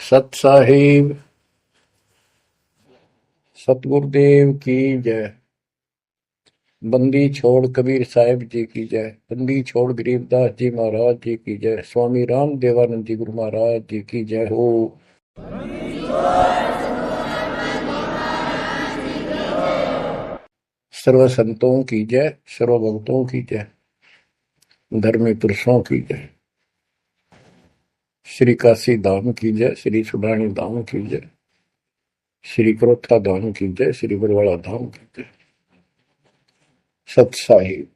सत साहिब सतगुरुदेव की जय। बंदी छोड़ कबीर साहिब जी की जय। बंदी छोड़ गरीबदास जी महाराज जी की जय। स्वामी राम देवानंद जी गुरु महाराज जी की जय हो। सर्व संतों की जय, सर्व भक्तों की जय, धर्मी पुरुषों की जय। श्री काशी धाम की जय, श्री सुडानी धाम की जय, श्री क्रोथा धाम की जय, श्री बरवाड़ा धाम की जय। सत साहिब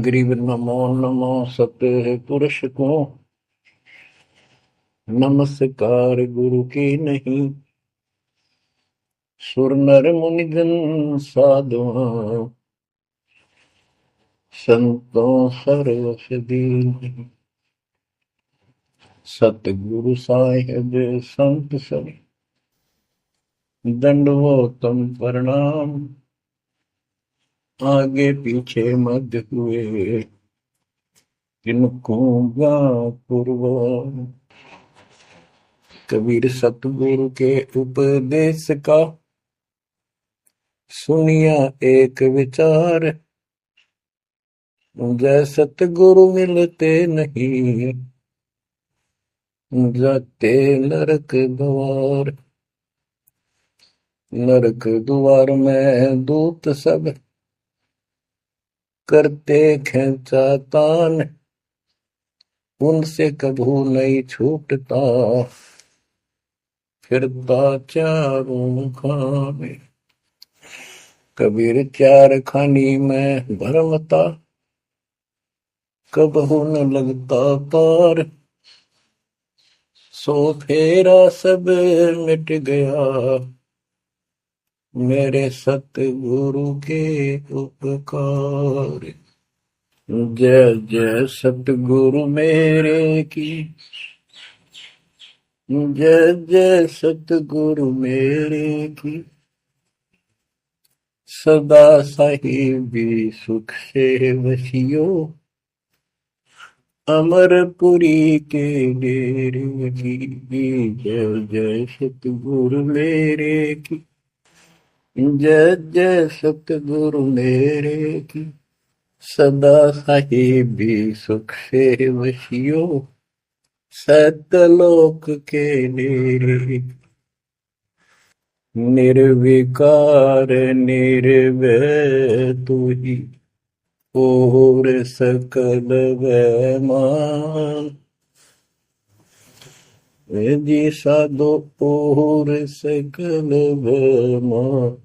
गरीब नमो नमो सत पुरुष को नमस्कार गुरु की नहीं। सुर नर मुनिजन साधुआ संतों सर्वस दीन। सतगुरु साहिब संत सब दंडवतम प्रणाम। आगे पीछे मध्य हुए किनको पूर्व। कबीर सतगुरु के उपदेश का सुनिया एक विचार। जय सतगुरु मिलते नहीं जाते नरक द्वार। नरक द्वार में दूत सब करते खेचा तान। उनसे कभू नहीं छूटता फिरता चारों खाने। कबीर चार खानी में भरमता कबहू न लगता पार। सो फेरा सब मिट गया मेरे सतगुरु के उपकार। जय जय सतगुरु मेरे की जय जय सतगुरु मेरे की। सदा साहिबी सुख से वसियो अमरपुरी के डेरे की। जय जय सतगुरु मेरे की जय जय सतगुरु मेरे की। सदा साहिबी सुख से वसियो सतलोक के डेरे। निर्विकार निर्भय तू ही और सकल वैमान। जी साधो और सकल वैमान।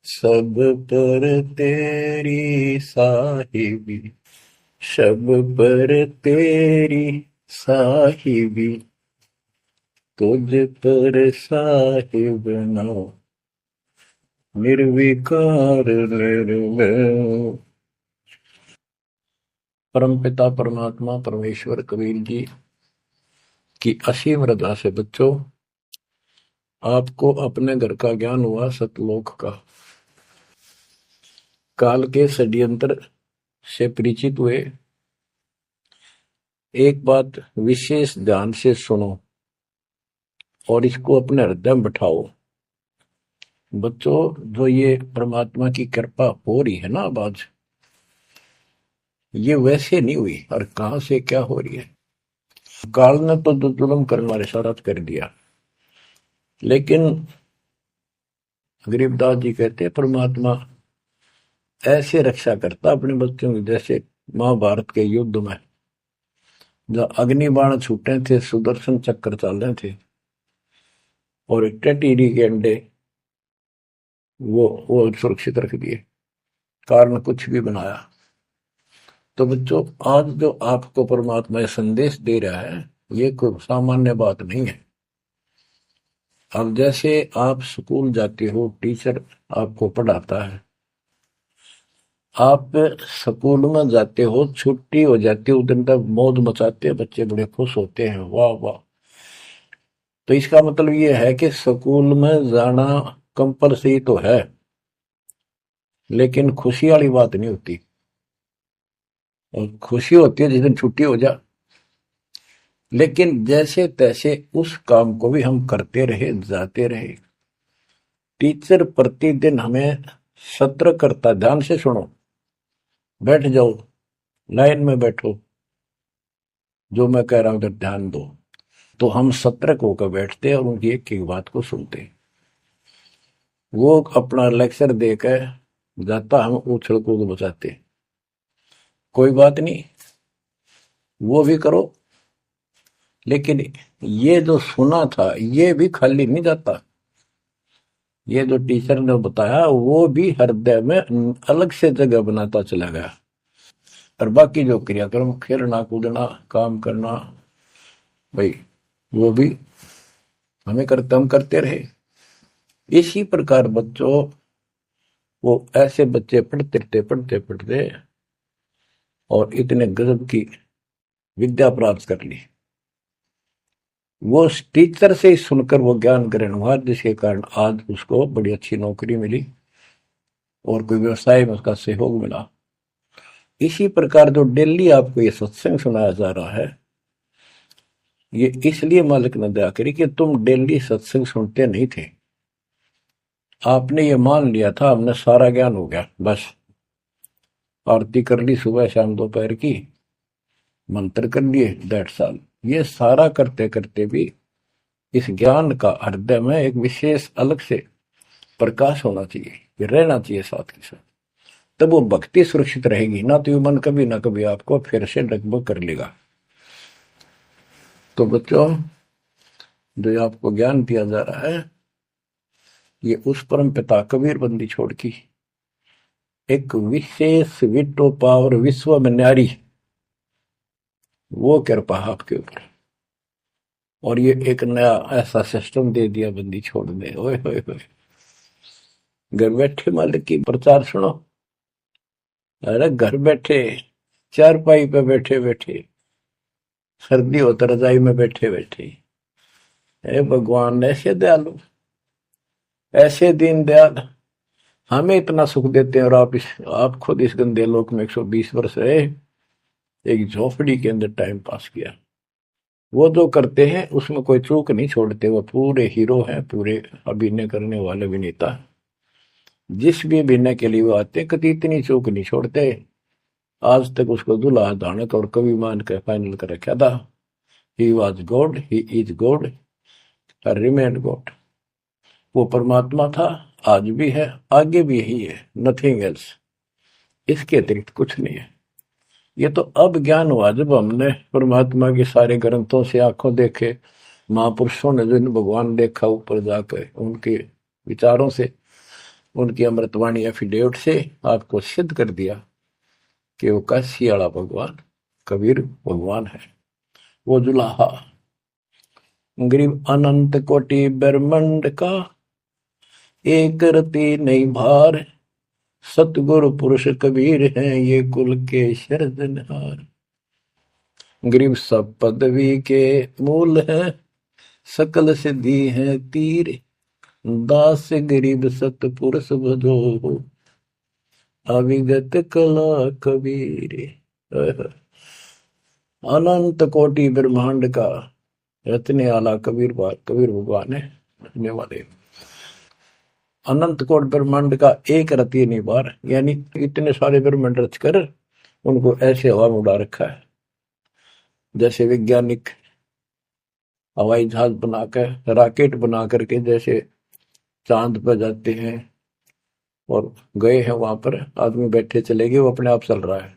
सब पर तेरी साहिबी सब पर तेरी साहिबी। तुझ पर साहिब नाम निर्विकार निर्भय। परमपिता परमात्मा परमेश्वर कबीर जी की असीम रजा से बच्चों आपको अपने घर का ज्ञान हुआ सतलोक का। काल के षड्यंत्र से परिचित हुए। एक बात विशेष ध्यान से सुनो और इसको अपने हृदय में बिठाओ। बच्चों जो ये परमात्मा की कृपा हो रही है ना अब आज, ये वैसे नहीं हुई और कहां से क्या हो रही है। काल ने तो जुल्म करने वाले सारा कर दिया, लेकिन गरीबदास जी कहते हैं परमात्मा ऐसे रक्षा करता अपने बच्चों की, जैसे महाभारत के युद्ध में जब अग्नि बाण छूटे थे, सुदर्शन चक्र चल रहे थे और टीडी के अंडे वो सुरक्षित रख दिए, कारण कुछ भी बनाया। तो बच्चों आज जो आपको परमात्मा संदेश दे रहा है ये कोई सामान्य बात नहीं है। अब जैसे आप स्कूल जाते हो, टीचर आपको पढ़ाता है, आप स्कूल में जाते हो, छुट्टी हो जाती है, उस दिन तक मौज मचाते हैं, बच्चे बड़े खुश होते हैं, वाह वाह। तो इसका मतलब ये है कि स्कूल में जाना कंपलसरी तो है, लेकिन खुशी वाली बात नहीं होती। और खुशी होती है जिस दिन छुट्टी हो जा। लेकिन जैसे तैसे उस काम को भी हम करते रहे, जाते रहे। टीचर प्रतिदिन हमें सत्र करता, ध्यान से सुनो, बैठ जाओ, लाइन में बैठो, जो मैं कह रहा हूं उधर ध्यान दो। तो हम सतर्क होकर बैठते और उनकी एक एक बात को सुनते। वो अपना लेक्चर देकर जाता, हम उछल कूद बचाते। कोई बात नहीं, वो भी करो, लेकिन ये जो सुना था ये भी खाली नहीं जाता। ये जो टीचर ने बताया वो भी हृदय में अलग से जगह बनाता चला गया। और बाकी जो क्रियाक्रम, खेलना कूदना, काम करना, भाई वो भी हम करते रहे। इसी प्रकार बच्चों, वो ऐसे बच्चे पढ़ते और इतने गजब की विद्या प्राप्त कर ली। वो टीचर से ही सुनकर वो ज्ञान ग्रहण हुआ, जिसके कारण आज उसको बड़ी अच्छी नौकरी मिली और कोई व्यवसाय में उसका सहयोग मिला। इसी प्रकार जो डेली आपको ये सत्संग सुनाया जा रहा है, ये इसलिए मालिक ने दया करी कि तुम डेली सत्संग सुनते नहीं थे। आपने ये मान लिया था हमने सारा ज्ञान हो गया, बस आरती कर ली सुबह शाम दोपहर की, मंत्र कर लिए, 1.5 साल। ये सारा करते करते भी इस ज्ञान का हृदय में एक विशेष अलग से प्रकाश होना चाहिए, ये रहना चाहिए साथ के साथ। तब वो भक्ति सुरक्षित रहेगी, ना तो ये मन कभी ना कभी आपको फिर से डगमग कर लेगा। तो बच्चों, जो आपको ज्ञान दिया जा रहा है, ये उस परम पिता कबीर बंदी छोड़ की एक विशेष विटो पावर विश्व में न्यारी, वो कृपा आपके ऊपर। और ये एक नया ऐसा सिस्टम दे दिया बंदी छोड़ने। ओए होए होए, घर बैठे मालिक की प्रचार सुनो। अरे घर बैठे, चारपाई पे बैठे बैठे, सर्दी हो तो रजाई में बैठे बैठे, हे भगवान ऐसे दयालु, ऐसे दीन दयाल, हमें इतना सुख देते हैं। और आप खुद इस गंदे लोक में 120 वर्ष रहे, एक झोपड़ी के अंदर टाइम पास किया। वो जो करते हैं उसमें कोई चूक नहीं छोड़ते, वो पूरे हीरो हैं, पूरे अभिनय करने वाले अभिनेता। जिस भी अभिनय के लिए वो आते कभी इतनी चूक नहीं छोड़ते। आज तक उसको दुल्हा दानक और कवि मान के फाइनल कर रखा था। He was God, he is God, remain God. वो परमात्मा था, आज भी है, आगे भी यही है, नथिंग एल्स। इसके अतिरिक्त कुछ नहीं है। ये तो अब ज्ञान हुआ जब हमने परमात्मा के सारे ग्रंथों से आंखों देखे, महापुरुषों ने जिन भगवान देखा ऊपर जाकर, उनके विचारों से, उनकी अमृतवाणी एफिडेविट से आपको सिद्ध कर दिया कि वो काशी वाला भगवान कबीर भगवान है। वो जुलाहा गरीब अनंत कोटि ब्रह्मांड का एक रति नहीं भार, सतगुरु पुरुष कबीर हैं ये कुल के सिरजनहार। गरीब सब पदवी के मूल है, सकल सिद्धि है तीर, दास गरीब सतपुरुष भजो, अविगत कला कबीर। अनंत कोटि ब्रह्मांड का रचने वाला कबीर भगवान है, रचने वाले। अनंत कोट ब्रह्मांड का एक रति निवार, यानी इतने सारे ब्रह्मांड रचकर उनको ऐसे हवा में उड़ा रखा है जैसे वैज्ञानिक हवाई जहाज बनाकर, रॉकेट बना करके जैसे चांद पर जाते हैं और गए हैं, वहां पर आदमी बैठे चले गए, वो अपने आप चल रहा है।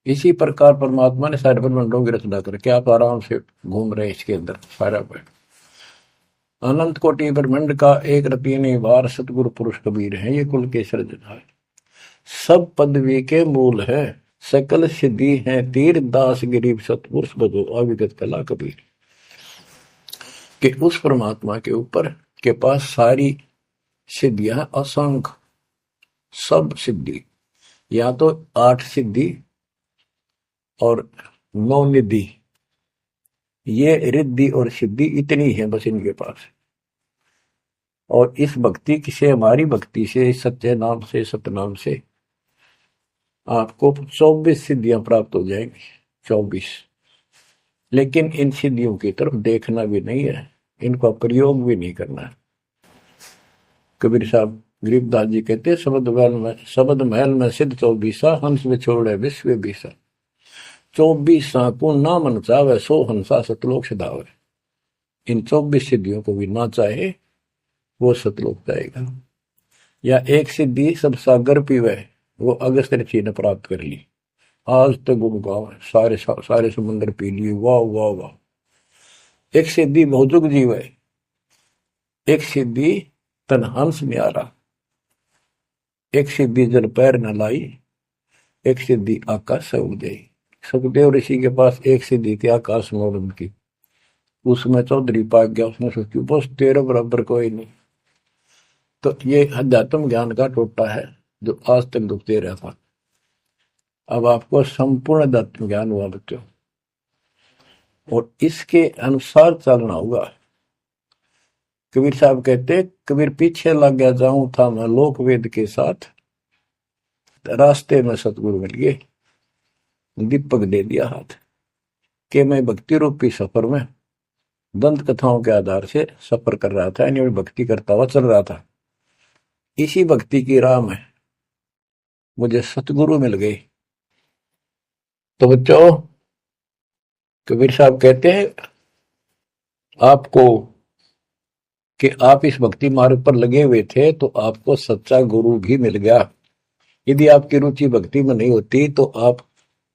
इसी प्रकार परमात्मा ने सारे ब्रह्मांडों की रचना करके आप आराम से घूम रहे इसके अंदर सारा पर। अनंत कोटि ब्रह्मांड का एक रति निवार, सतगुरु पुरुष कबीर है ये कुल के सिरजनहार। सब पदवी के मूल है, सकल सिद्धि है तीर, दास गरीब सतपुरुष भजो, अविगत कला कबीर। कि उस परमात्मा के ऊपर के पास सारी सिद्धियां असंख्य, सब सिद्धि, या तो 8 सिद्धि और 9 निधि, ये रिद्धि और सिद्धि इतनी है बस इनके पास। और इस भक्ति से, हमारी भक्ति से, सत्य नाम से, सतनाम से आपको 24 सिद्धियां प्राप्त हो जाएंगी। 24 लेकिन इन सिद्धियों की तरफ देखना भी नहीं है, इनका प्रयोग भी नहीं करना है। कबीर साहब गरीबदास जी कहते हैं, शब्द महल में सिद्ध चौबीसा, हंस में छोड़े विश्व बीसा। 24 को ना मन चावे, सो हंसा सतलोक सदावे। इन 24 सिद्धियों को भी ना चाहे वो सतलोक जाएगा। या एक सिद्धि सब सागर पीवे, वो अगस्त ऋषि ने प्राप्त कर ली। आज तक गुण गाओ, सारे समुद्र पी लिए, वाह वाह वाह। एक सिद्धि बहुजुग जीव है, एक सिद्धि तन हंस न्यारा, एक सिद्धि जल पैर न लाई, एक सिद्धि आकाश से उड़ गई। सुखदेव ऋषि के पास एक सिद्धि थी आकाश में उड़न की, उसमें चौधरी पाक गया, उसने सोची बस तेरे बराबर कोई नहीं। तो ये अध्यात्म ज्ञान का टोटा है जो आज तक दुख दे रहा था। अब आपको संपूर्ण अध्यात्म ज्ञान हुआ बच्चों, और इसके अनुसार चलना होगा। कबीर साहब कहते, कबीर पीछे लग गया जाऊं था मैं लोक वेद के साथ, रास्ते में सतगुरु मिल गए, दीपक दे दिया हाथ कि मैं भक्ति रूपी सफर में दंत कथाओं के आधार से सफर कर रहा था, यानी भक्ति करता हुआ चल रहा था। इसी भक्ति की राह में मुझे सतगुरु मिल गए। तो बच्चों, कबीर साहब कहते हैं आपको कि आप इस भक्ति मार्ग पर लगे हुए थे तो आपको सच्चा गुरु भी मिल गया। यदि आपकी रुचि भक्ति में नहीं होती तो आप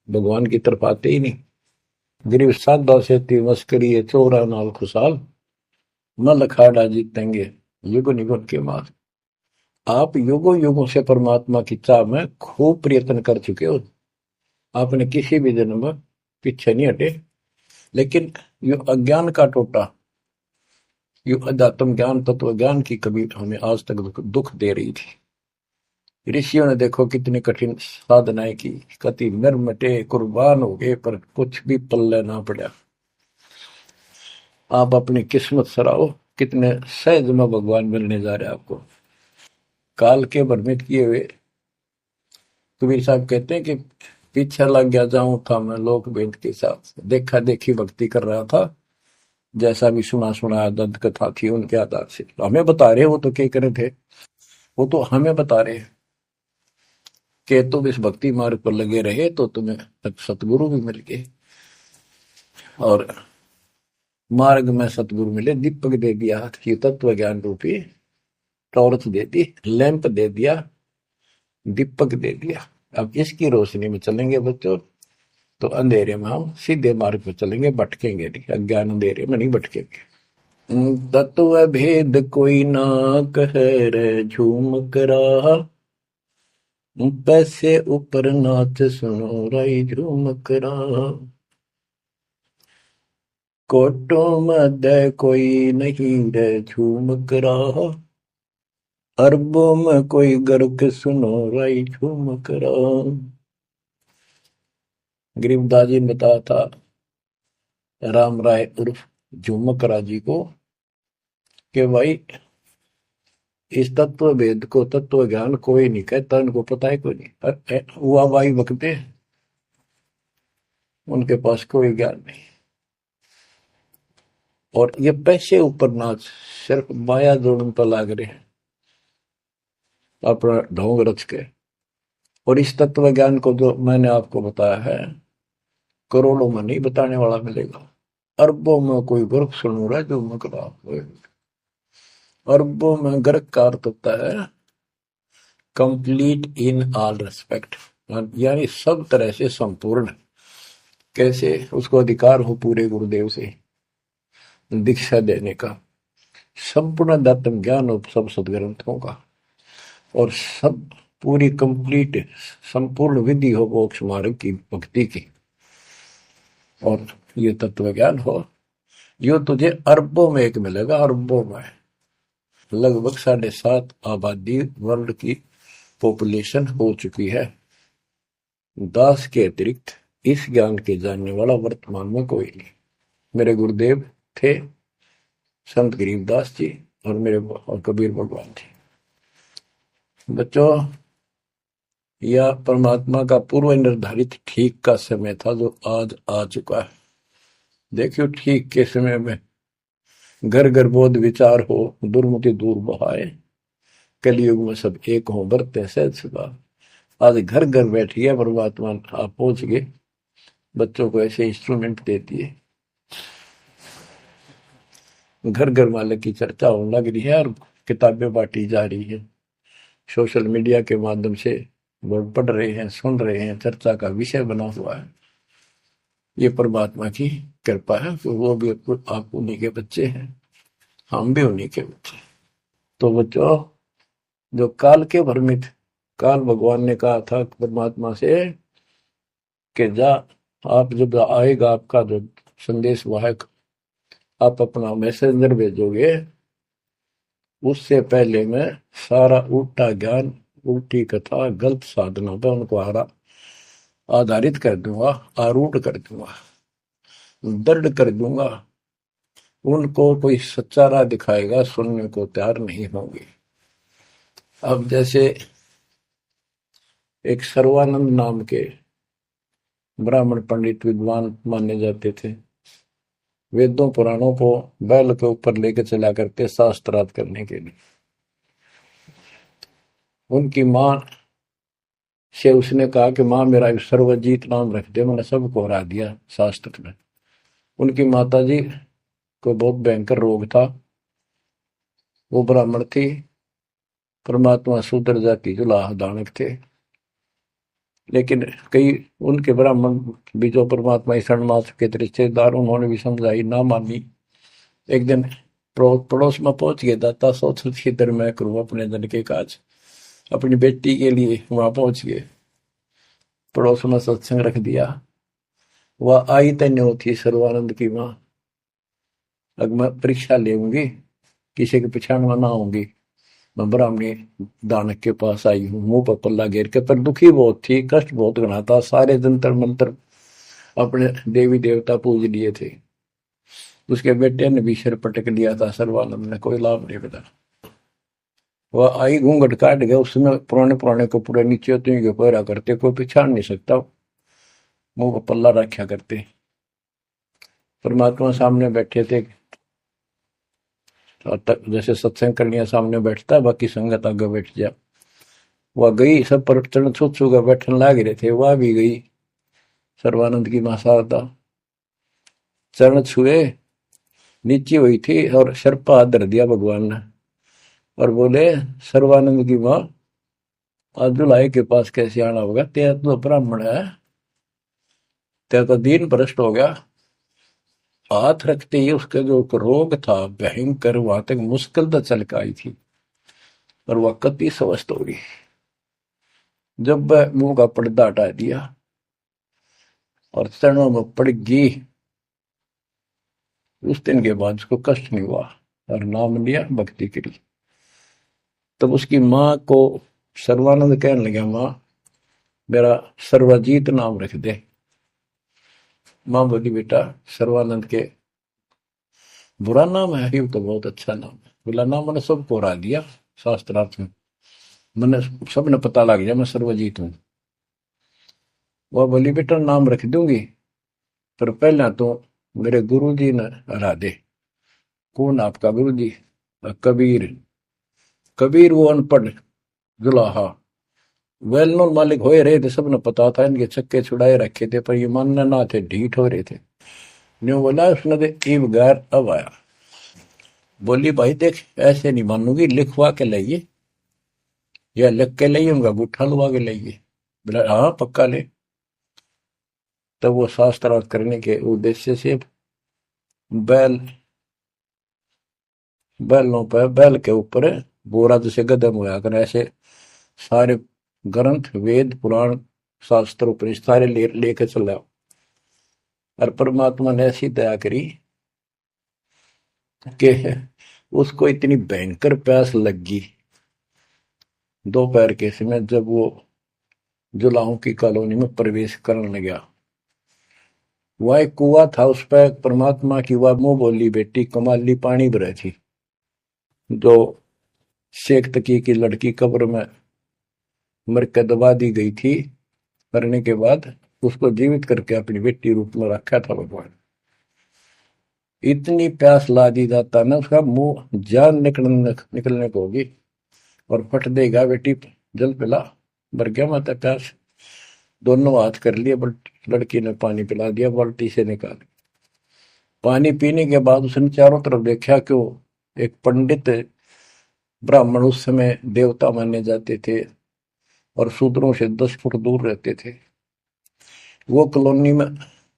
भगवान की तरफ आते ही नहीं। गरीब साधा से मस्करी है चोरा नाल खुशाल, न लखाड़ा जीतेंगे युग निगुण के मार। आप युगों युगों से परमात्मा की चाह में खूब प्रयत्न कर चुके हो, आपने किसी भी जन्म में पीछे नहीं हटे। लेकिन यो अज्ञान का टोटा, यो अध्यात्म ज्ञान तत्व ज्ञान की कभी हमें आज तक दुख दे रही थी। ऋषियों ने देखो कितनी कठिन साधनाएं की, कति मिटे कुर्बान हो गए, पर कुछ भी पल्ले ना पड़ा। आप अपनी किस्मत सराहो, कितने सहज में भगवान मिलने जा रहे हैं आपको। काल के भ्रमित किए हुए कबीर साहब कहते हैं कि पीछे लग गया जाऊं था मैं लोक वेद के साथ, देखा देखी भक्ति कर रहा था, जैसा भी सुना सुना दंत कथा थी उनके आधार से। तो हमें बता रहे, वो तो क्या करे थे, वो तो हमें बता रहे कि तुम इस भक्ति मार्ग पर लगे रहे तो तुम्हें सतगुरु भी मिल गए। और मार्ग में सतगुरु मिले, दीपक दे दिया हाथ की, तत्व ज्ञान रूपी टॉर्च दे दी, लैंप दे दिया, दीपक दे दिया। अब इसकी रोशनी में चलेंगे बच्चों तो अंधेरे में हम सीधे मार्ग पर चलेंगे, भटकेंगे नहीं, अज्ञान अंधेरे में नहीं भटकेंगे। तत्व भेद कोई ना कह रे झूम करा, पैसे ऊपर नाच सुनो राई झूम करा। कोटो मध्य कोई नहीं रे झूम करा, अरबों में कोई गर्क सुनो राई झूम करा। गरीबदास जी ने बताया था राम राय उर्फ झूमकरा जी को कि भाई इस तत्व भेद को, तत्व ज्ञान कोई नहीं कहता, इनको पता है कोई नहीं, हुआ भाई बकते, उनके पास कोई ज्ञान नहीं। और ये पैसे ऊपर नाच, सिर्फ माया जोड़न पर लाग रहे हैं अपना ढोंग रच के। और इस तत्व ज्ञान को जो मैंने आपको बताया है, करोड़ों में नहीं बताने वाला मिलेगा, अरबों में कोई गर्क सुन रहा है जो मकड़ा। अरबों में गर्क का अर्थ होता है कंप्लीट इन ऑल रेस्पेक्ट, यानी सब तरह से संपूर्ण। कैसे उसको अधिकार हो पूरे गुरुदेव से दीक्षा देने का, संपूर्ण अध्यात्म ज्ञान हो सब सदग्रंथों का, और सब पूरी कंप्लीट संपूर्ण विधि हो मोक्ष मार्ग की भक्ति की, और ये तत्व ज्ञान हो, यो तुझे अरबों में एक मिलेगा, अरबों में। लगभग 7.5 आबादी वर्ल्ड की पॉपुलेशन हो चुकी है। दास के अतिरिक्त इस ज्ञान के जानने वाला वर्तमान में कोई नहीं। मेरे गुरुदेव थे संत गरीबदास जी और मेरे और कबीर भगवान जी। बच्चों, यह परमात्मा का पूर्व निर्धारित ठीक का समय था जो आज आ चुका है। देखियो ठीक के समय में घर घर बोध विचार हो, दुर्मति दूर बहाए, कलयुग में सब एक हो, बरते सहज सुभा। आज घर घर बैठी है परमात्मा, आप पहुंच गए, बच्चों को ऐसे इंस्ट्रूमेंट देती है, घर घर वाले की चर्चा होने लग रही है और किताबें बांटी जा रही है, सोशल मीडिया के माध्यम से लोग पढ़ रहे हैं, सुन रहे हैं, चर्चा का विषय बना हुआ है। ये परमात्मा की कृपा है कि वो भी आप उन्हीं के बच्चे हैं, हम भी उन्हीं के बच्चे। तो बच्चों, जो काल के भ्रमित, काल भगवान ने कहा था परमात्मा से कि जा, आप जब आएगा आपका जो संदेश वाहक, आप अपना मैसेंजर भेजोगे, उससे पहले मैं सारा उल्टा ज्ञान, उल्टी कथा, गलत साधना पर उनको आधारित कर दूंगा, आरूढ़ कर दूंगा, दृढ़ कर दूंगा। उनको कोई सच्चा राह दिखाएगा, सुनने को तैयार नहीं होंगे। अब जैसे एक सर्वानंद नाम के ब्राह्मण पंडित विद्वान माने जाते थे, वेदों पुराणों को बैल के ऊपर लेकर चला करते शास्त्रार्थ करने के लिए। उनकी माँ से उसने कहा कि माँ मेरा सर्वजीत नाम रख दे, मैंने सबको हरा दिया शास्त्र में। उनकी माता जी को बहुत भयंकर रोग था, वो ब्राह्मण थी, परमात्मा शूद्र जाति जुलाह दानक थे, लेकिन कई उनके ब्राह्मण भी जो परमात्मा ईश्वर मास के रिश्तेदार, उन्होंने भी समझाई, ना मानी। एक दिन पड़ोस में पहुंच गए, दाता सोच इधर मैं करूँ अपने जन के काज, अपनी बेटी के लिए वहां पहुंच गए, पड़ोस में सत्संग रख दिया। वह आई तन्य होती सर्वानंद की माँ, अब मैं परीक्षा लेंगी, किसी के पिछाड़ में ना आऊंगी, मैं ब्राह्मणी दानक के पास आई हूँ, मुंह पर पल्ला घेर के, पर दुखी बहुत थी, कष्ट बहुत घना था, सारे जंतर मंत्र अपने देवी देवता पूज लिए थे, उसके बेटे ने भी सिर पटक लिया था, सर्वानंद ने कोई लाभ नहीं मिला। वह आई, घूंघट काट गया, उसमें पुराने पुराने कपड़े नीचे के पहरा करते, कोई पिछाड़ नहीं सकता, मुंह पर पल्ला रखा करते। परमात्मा सामने बैठे थे, जैसे सत्संग करने सामने बैठता है, बाकी संगत आगे बैठ जा। वह गई, सब पर चरण छू छू कर बैठने लाग रहे थे, वह भी गई, सर्वानंद की मां शारदा, चरण छुए, नीचे हुई थी और सर पर हाथ धर दिया भगवान ने और बोले, सर्वानंद की मां, आज दुल्हाई के पास कैसे आना होगा, तेरा तो ब्राह्मण है, तेरा तो दीन भ्रष्ट हो गया। हाथ रखते ही उसका जो रोग था भयंकर, वहां तक मुश्किल तो चल के आई थी और वह कति स्वस्थ हो गई। जब वह मुंह का पर्दा हटा दिया और चरणों में पड़ गई, उस दिन के बाद उसको कष्ट नहीं हुआ और नाम लिया, भक्ति करी। तब उसकी माँ को सर्वानंद कहने लगा, माँ मेरा सर्वजीत नाम रख दे। माँ बोली, बेटा सर्वानंद के बुरा नाम है, ये तो बहुत अच्छा नाम है। बोला, नाम मैंने सबको हरा दिया शास्त्रार्थ में, मैंने सबने पता लग गया मैं सर्वजीत हूं। वह बोली, बेटा नाम रख दूंगी, पर पहले तो मेरे गुरु जी ने हरा दे। कौन आपका गुरु जी? कबीर। कबीर वो अनपढ़ जुलाहा, वेल नोन मालिक हो रहे थे, सबने पता था, इनके छक्के छुड़ाए रखे थे, पर ये मानने ना थे, ढीठ हो रहे थे। न्यू बोला उसने, ईब गैर अब आया। बोली, भाई देख ऐसे नहीं मानूंगी, लिखवा के लाइए, या लिख के लाइए, उनका गुट्ठा लुआ के लाइए। बोला, हाँ पक्का ले। तब वो शास्त्रार्थ करने के उद्देश्य से बैल, बैलों पर, बैल के ऊपर बोरा जैसे गदम होया कर, ऐसे सारे ग्रंथ, वेद, पुराण, शास्त्र, उपनिषद सारे लेके चला। और परमात्मा ने ऐसी दया करी कि उसको इतनी भयंकर प्यास लगी दोपहर के समय, जब वो जुलाहों की कॉलोनी में प्रवेश करने लगा। वह एक कुआ था, उस पर परमात्मा की वह मुंह बोली बेटी कमाली पानी भरे थी, जो शेख तकी की लड़की कब्र में मर के दबा दी गई थी, करने के बाद उसको जीवित करके अपनी बेटी रूप में रखा था भगवान। इतनी प्यास ला दी जाता ना, उसका मुंह जान निकलने को होगी और फट देगा, बेटी जल पिला। भर गया माता प्यास। दोनों हाथ कर लिए, बट लड़की ने पानी पिला दिया बाल्टी से निकाल। पानी पीने के बाद उसने चारों तरफ देखा कि वो एक पंडित ब्राह्मण, उस समय देवता माने जाते थे और शूद्रों से 10 फुट दूर रहते थे, वो कॉलोनी में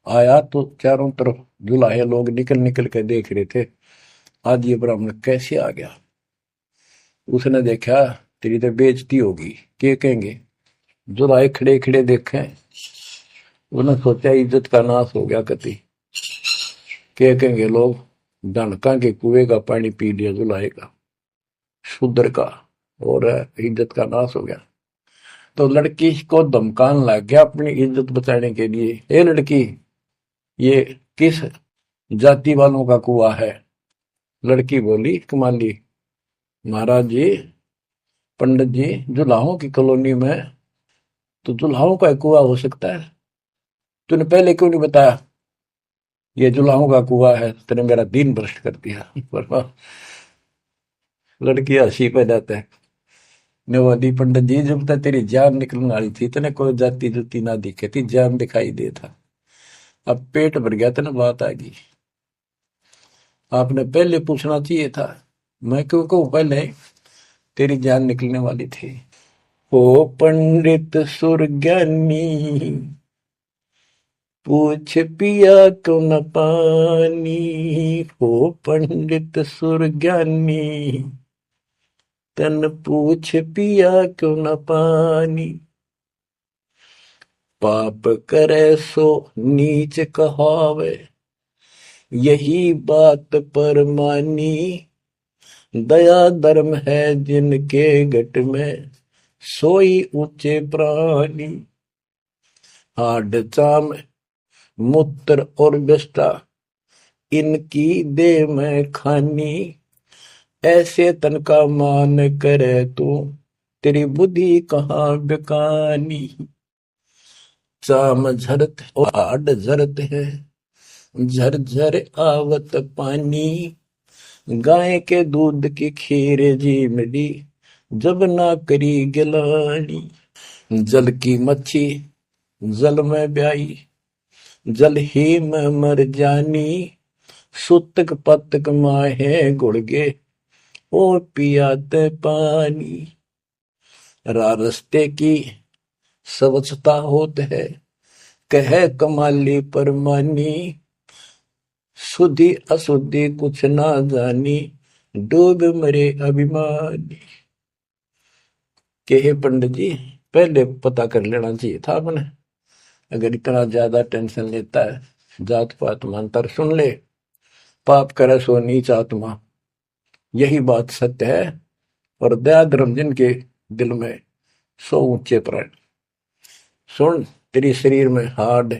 आया। तो चारों तरफ जुलाहे लोग निकल निकल के देख रहे थे, आज ये ब्राह्मण कैसे आ गया। उसने देखा, तेरी तो बेइज्जती होगी, क्या कहेंगे। जुलाहे खड़े खड़े देखे, उन्होंने सोचा इज्जत का नाश हो गया कति, क्या कहेंगे लोग। डनका के कुएं का पानी पी लिया जुलाहे का, शूद्र का, और इज्जत का नाश हो गया। तो लड़की को धमकाने लग गया अपनी इज्जत बचाने के लिए, ए लड़की, ये किस जाति वालों का कुआं है। लड़की बोली, कमाली, महाराज जी, पंडित जी, जुलाहों की कॉलोनी में तो जुलाहों का कुआं हो सकता है, तूने पहले क्यों नहीं बताया ये जुलाहों का कुआं है। तेने मेरा दिन भ्रष्ट कर दिया। लड़की हंसी पे जाता है, ने बोली, पंडित जी, जब तक तेरी जान निकलने वाली थी तेने कोई जाति जुती ना दिखे थी, जान दिखाई दे था। अब पेट भर गया तेने बात आ गई, आपने पहले पूछना चाहिए था। मैं क्यों कहूँ पहले, तेरी जान निकलने वाली थी। ओ पंडित सुरज्ञानी, पूछ पिया क्यों न पानी। ओ पंडित सुरज्ञानी, तन पूछ पिया क्यों न पानी। पाप करे सो नीच कहावे, यही बात पर मानी। दया धर्म है जिनके घट में, सोई ऊंचे प्राणी। हाड चाम मूत्र और विष्ठा, इनकी दे में खानी। ऐसे तन का मान करे तू, तेरी बुद्धि कहाँ बेकानी। चाम झरत और हाड झरत है, झरझर आवत पानी। गाय के दूध की खीर जी मिली, जब ना करी गिलानी। जल की मच्छी जल में ब्याई, जल ही में मर जानी। सुतक पतक माहे गुड़गे, और पियाते पानी। रास्ते की स्वच्छता होत है, कह कमाली परमानी। शुद्धि अशुद्धि कुछ ना जानी, डूब मरे अभिमानी। के हे पंडित जी, पहले पता कर लेना चाहिए था आपने। अगर इतना ज्यादा टेंशन लेता है, जात पात मानतर सुन ले, पाप करे सो नीच आत्मा, यही बात सत्य है। और दया धर्म जिनके दिल में, सो ऊंचे प्राण। सुन, तेरे शरीर में हाड,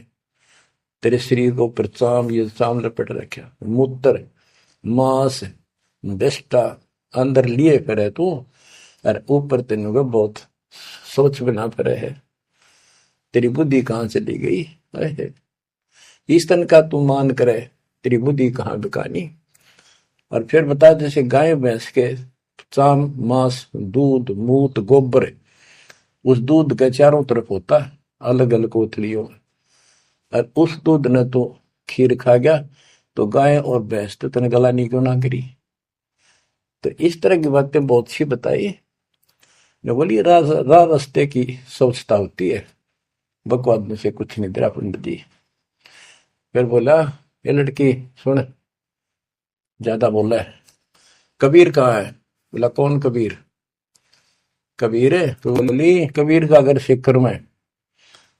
तेरे शरीर को ऊपर चाम, ये चाम लपेट रखा, मूत्र मांस विष्ठा अंदर लिए फिरे तू, और ऊपर तेन बहुत सोच बिना फिरे है। तेरी बुद्धि कहाँ चली गई है। इस तन का तू मान करे, तेरी बुद्धि कहाँ बिकानी। और फिर बता, जैसे गाय भैंस के चाम मांस दूध मूत गोबर, उस दूध के चारों तरफ होता है अलग अलग कोथलियों में, और उस दूध ने तो खीर खा गया, तो गाय और भैंस तो तने गलानी क्यों ना करी। तो इस तरह की बातें बहुत सी बताई ने। बोली, राह रास्ते की स्वच्छता होती है, बकवाद में से कुछ नहीं तेरा पंडित जी। फिर बोला, ये लड़की सुन, ज्यादा बोला है, कबीर कहाँ है। बोला, कौन कबीर। कबीर है तो बोली, कबीर का घर शिखर में,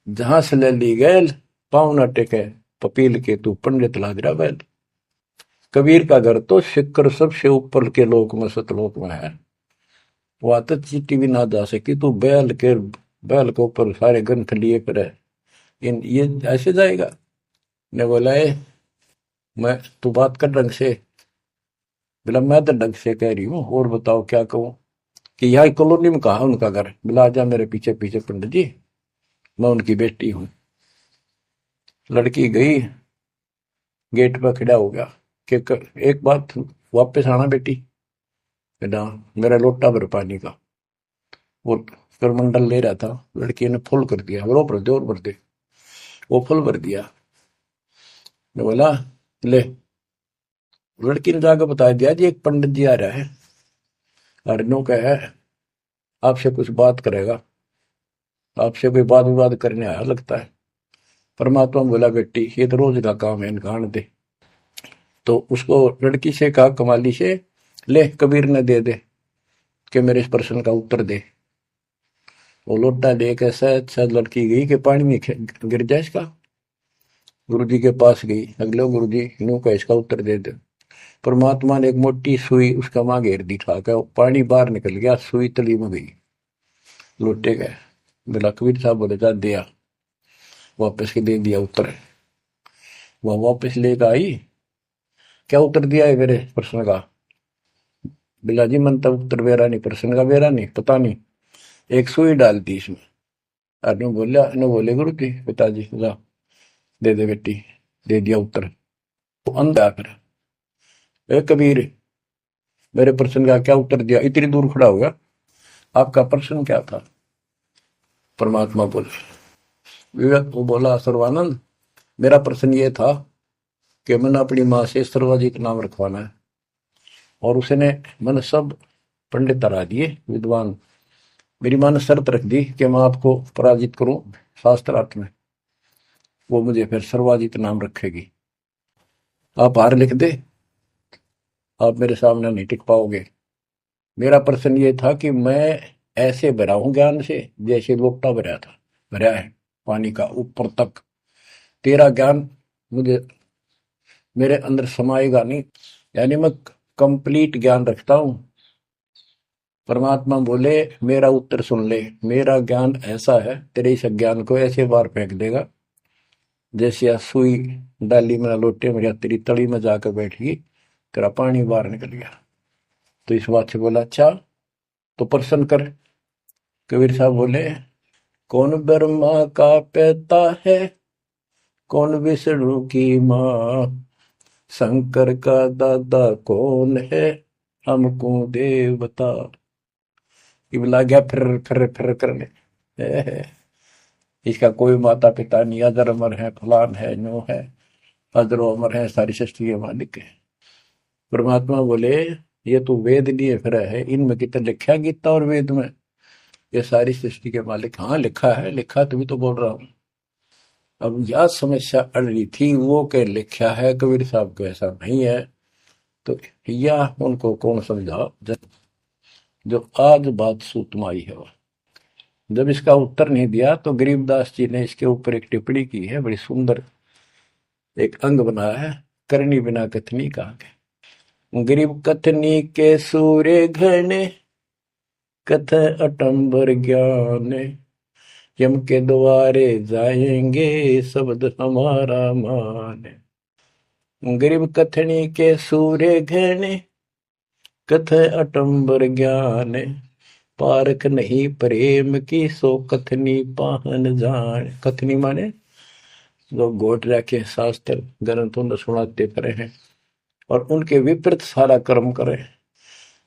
जहां से ले ली गैल, पाँव न टेके पपील के, तू पंडित लाग रहा बैल। कबीर का घर तो शिखर सबसे ऊपर के लोक में, सतलोक में है, वहां तक चीटी भी ना जा सकी। तू बैल के ऊपर सारे ग्रंथ लिए फिर है, इन ये ऐसे जाएगा। ने बोला, मैं तू बात कर ढंग से। बोला, मैं तो ढंग से कह रही हूँ, और बताओ क्या कहूँ। कि यहाँ कॉलोनी में कहा उनका घर। बोला, आजा मेरे पीछे पीछे पंडित जी, मैं उनकी बेटी हूँ। लड़की गई, गेट पर खड़ा हो गया, कि एक बात वापस आना बेटी, बेटा मेरा लोटा भर पानी का। वो करमंडल ले रहा था, लड़की ने फुल कर दिया, और भर दे और भर दे। वो फुल भर दिया। मैं बोला ले। लड़की ने जाकर बता दिया जी एक पंडित जी आ रहा है, अरनों का है, आपसे कुछ बात करेगा, आपसे कोई बात विवाद करने आया लगता है। परमात्मा बोला बेटी ये तो रोज का काम है, इनका आने दे। तो उसको लड़की से कहा कमाली से, ले कबीर ने दे दे कि मेरे इस प्रश्न का उत्तर दे। वो लोटा लेके अच्छा लड़की गई कि पानी में गिर जाए इसका। गुरु जी के पास गई, अगले गुरु जी यूं का इसका उत्तर दे दे। परमात्मा ने एक मोटी सुई उसका मां घेर दी, ठाकर पानी बाहर निकल गया, सुई तली में गई। लोटे गए। बोला कबीर साहब बोले जा दिया, वापस के दे दिया उत्तर। वह वापस लेकर आई, क्या उत्तर दिया है मेरे प्रश्न का? बिला जी मन तब उत्तर बेरा नहीं, प्रश्न का बेरा नहीं, पता नहीं, एक सुई डाल दी इसमें। अनु बोला, अनु बोले गुरु जी पिताजी जा दे दे बेटी, दे दिया उत्तर। तो अंधा फिर कबीर मेरे प्रश्न का क्या उत्तर दिया, इतनी दूर खड़ा हो गया, आपका प्रश्न क्या था? परमात्मा बोले, विवेक वो बोला सर्वानंद मेरा प्रश्न ये था कि मैंने अपनी माँ से सर्वाजीत नाम रखवाना है, और उसने मैंने सब पंडित हरा दिए विद्वान, मेरी माँ ने शर्त रख दी कि मैं आपको पराजित करूं शास्त्रार्थ में, वो मुझे फिर सर्वाजीत नाम रखेगी। आप हार लिख दे, आप मेरे सामने नहीं टिक पाओगे। मेरा प्रश्न ये था कि मैं ऐसे भरा हूं ज्ञान से जैसे लोटा भरा था, भरा है पानी का ऊपर तक। तेरा ज्ञान मुझे मेरे अंदर समाएगा नहीं, यानी मैं कंप्लीट ज्ञान रखता हूं। परमात्मा बोले मेरा उत्तर सुन ले, मेरा ज्ञान ऐसा है तेरे इस ज्ञान को ऐसे बार फेंक देगा जैसे सुई डाली में लोटे में तेरी तली में जाकर बैठ गई, तेरा पानी बाहर निकल गया। तो इस बात से बोला अच्छा तो प्रश्न कर। कबीर साहब बोले कौन ब्रह्मा का पिता है, कौन विष्णु की माँ, शंकर का दादा कौन है, हमको देव बता। लग गया फिर करने, इसका कोई माता पिता नहीं, अजर अमर है, फलान है, नो है, अजरो अमर है, सारी सृष्टि के मालिक है। परमात्मा बोले ये तो वेद लिए फिर है, इनमें कितना लिखा गीता और वेद में ये सारी सृष्टि के मालिक? हाँ लिखा है, लिखा तभी तो बोल रहा हूं। अब यह समस्या अड़ रही थी, वो के लिखा है कबीर साहब को ऐसा नहीं है, तो यह उनको कौन समझा जो आज बात सूतम आई है। जब इसका उत्तर नहीं दिया तो गरीबदास जी ने इसके ऊपर एक टिप्पणी की है, बड़ी सुंदर एक अंग बनाया है, करनी बिना कथनी कहा के। गरीब कथनी के सूर्य घने, कथ अटंबर ज्ञान, यम के द्वारे जाएंगे शब्द हमारा मान। गरीब कथनी के सूर्य घने, कथ अटंबर ज्ञान, पारख नहीं प्रेम की सो कथनी पाहन जान। कथनी माने जो घोट रखे शास्त्र ग्रंथ उन्हें सुनाते पड़े हैं और उनके विपरीत सारा कर्म करे।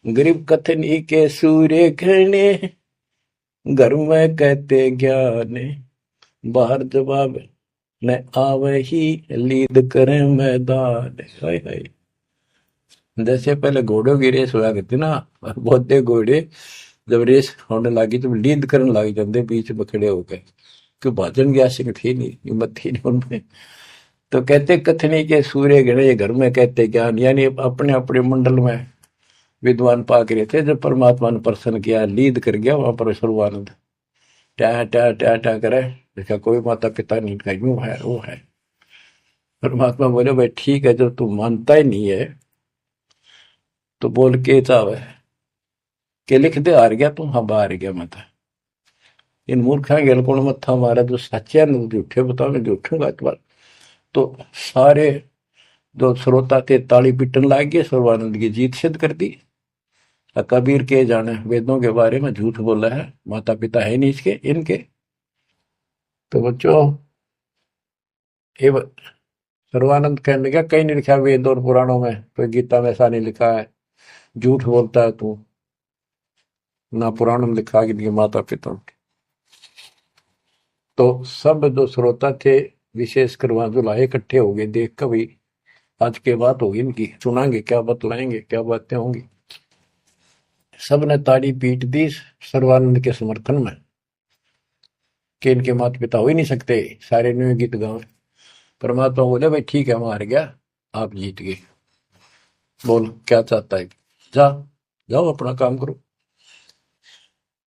गरीब कथनी के सूर्य घने, घर में कहते ज्ञान, बाहर जवाब न आवे ही लीद करे मैदान। हाय हाय, जैसे पहले घोड़ों की रेस हुआ करती ना, बहुत घोड़े जब रेस होने लगी तो लीद करने लग जाते बीच में खड़े होकर, क्यों भाजन की आशिक थी नहीं, हिम्मत थी नहीं उनमें। तो कहते कथनी के सूर्य गणे, घर में कहते ज्ञान, यानी अपने अपने मंडल में विद्वान पाक रहे थे। जब परमात्मा ने प्रसन्न किया, लीद कर गया वहां पर सर्वानंद, ट्या करे, देखा कोई माता पिता नहीं, का यूं है वो है। परमात्मा बोले भाई ठीक है, जब तू मानता ही नहीं है तो बोल के चाहे के लिख दे, हार गया तू, हाँ हार गया मैं तो। इन मूर्खा गेल कौन मत्था मारा, जो सच्चे ने झूठे बताओ, मैं झूठूंगा इस बार। तो सारे जो श्रोता थे ताली पीटन लाग गए, सर्वानंद की जीत सिद्ध कर दी। कबीर के जाने वेदों के बारे में झूठ बोला है, माता पिता है नहीं इसके इनके। तो बच्चों सर्वानंद कहने लगा कहीं नहीं लिखा वेद और पुराणों में, कोई गीता में ऐसा नहीं लिखा है, झूठ बोलता है तू, ना पुराण में लिखा कि माता पिता। तो सब जो श्रोता थे, विशेषकर वहां जो लाए इकट्ठे हो गए, देख कर भाई आज के बात होगी इनकी, सुनाएंगे क्या बतलाएंगे, क्या बातें होंगी। सब ने ताड़ी पीट दी सर्वानंद के समर्थन में कि इनके माता पिता हो ही नहीं सकते, सारे न्यू गीत गावे। परमात्मा बोले भाई ठीक है, मैं हार गया, आप जीत गए, बोल क्या चाहता है, जा जाओ अपना काम करो।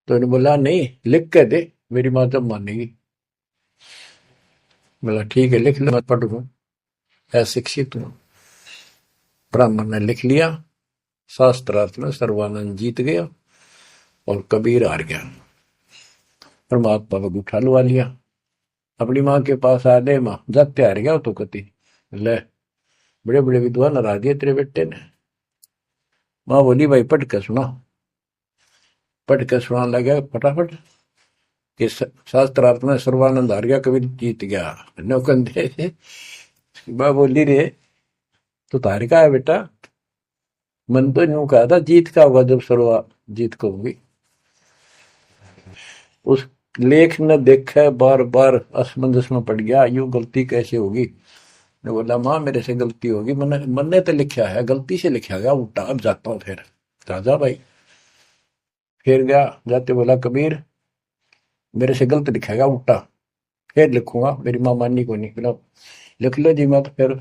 तो इन्होंने बोला नहीं, लिख के दे, मेरी माँ जब मानेगी। बोला ठीक है, लिख ले, मैं पढ़ लूँ, अशिक्षित हूँ। ब्राह्मण ने लिख लिया, शास्त्रार्थ में सर्वानंद जीत गया और कबीर हार गया। परमात्मा को उठा लुआ लिया, अपनी माँ के पास आ गए, माँ जाते हार गया तो कति ले, बड़े बड़े विद्वान हरा दिए तेरे बेटे ने। माँ बोली भाई पढ़ के सुना, पढ़ के सुनाने लगा फटाफट कि शास्त्रार्थ में सर्वानंद हार गया, कबीर जीत गया। नौकंदे माँ बोली रे तो तार का है बेटा, मन तो यूं कहा था जीत का होगा जब सर्वा जीत को होगी। उस लेख ने देखा, बार बार असमंजस में पड़ गया, यूं गलती कैसे होगी। ने बोला माँ मेरे से गलती होगी, मैंने मैंने तो लिखा है, गलती से लिखा गया उल्टा, अब जाता हूँ फिर। राजा भाई फिर गया, जाते बोला कबीर मेरे से गलत लिखा गया उल्टा, फिर लिखूंगा, मेरी माँ माननी को नहीं। बोला लिख लो जी, मैं तो फिर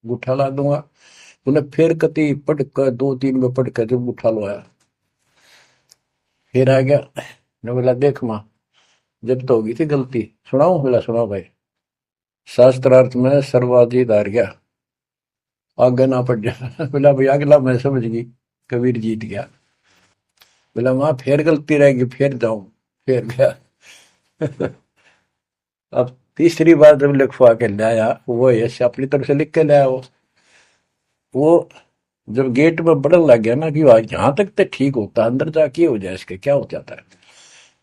गुठा ला दूंगा। उन्हें फिर कति पढ़ कर, दो तीन में पढ़ कर जब गुठा लो आया, फिर आ गया। ने बोला देख माँ जब तो होगी थी गलती, सुनाऊ। बोला सुनाओ भाई। शास्त्रार्थ में सर्वाधिक हार गया, आगे ना पड़ जा। बोला भाई अगला मैं समझ गई, कबीर जीत गया। बोला वहां फिर गलती रहेगी, फिर जाऊं, फिर गया। अब तीसरी बार जब लिखवा के लाया, वो यश अपनी तरफ से लिख के लाया, वो जब गेट में बढ़न लग गया ना कि यहाँ तक तो ठीक होता, अंदर जाके हो जाए इसके क्या हो जाता है।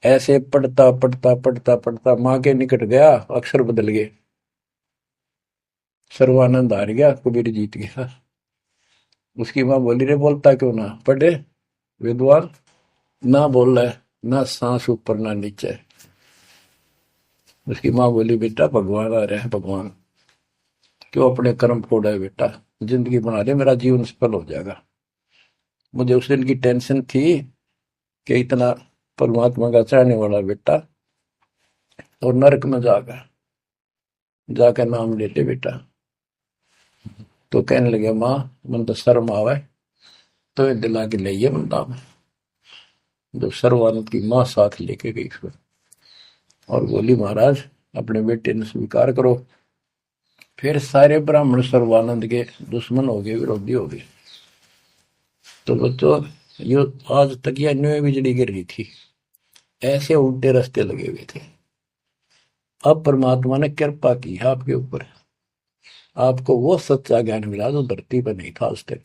ऐसे पढ़ता पढ़ता पढ़ता पढ़ता माँ के निकट गया, अक्षर बदल गए, सर्वानंद हार गया, कबीर जीत गया। उसकी माँ बोली रे बोलता क्यों ना, पढ़े विद्वान ना बोल रहा है, ना सांस ऊपर ना नीचे। उसकी माँ बोली बेटा भगवान आ रहे हैं, भगवान क्यों अपने कर्म फोड़ा है बेटा, जिंदगी बना ले, मेरा जीवन सफल हो जाएगा। मुझे उस दिन की टेंशन थी कि इतना परमात्मा का चाहने वाला बेटा और नरक में जाकर नाम ले ले बेटा। तो कहने लगे माँ मन तो शर्म आवे, तो ये दिला के ले बंदा में। जब सर्वानंद की माँ साथ लेके गई फिर, और बोली महाराज अपने बेटे ने स्वीकार करो। फिर सारे ब्राह्मण सर्वानंद के दुश्मन हो गए, विरोधी हो गए। तो बच्चों ये आज तक यह न्यू बिजली गिर रही थी, ऐसे उल्टे रास्ते लगे हुए थे। अब परमात्मा ने कृपा की है आपके ऊपर, आपको वो सच्चा ज्ञान मिला जो धरती पर नहीं था आज तक,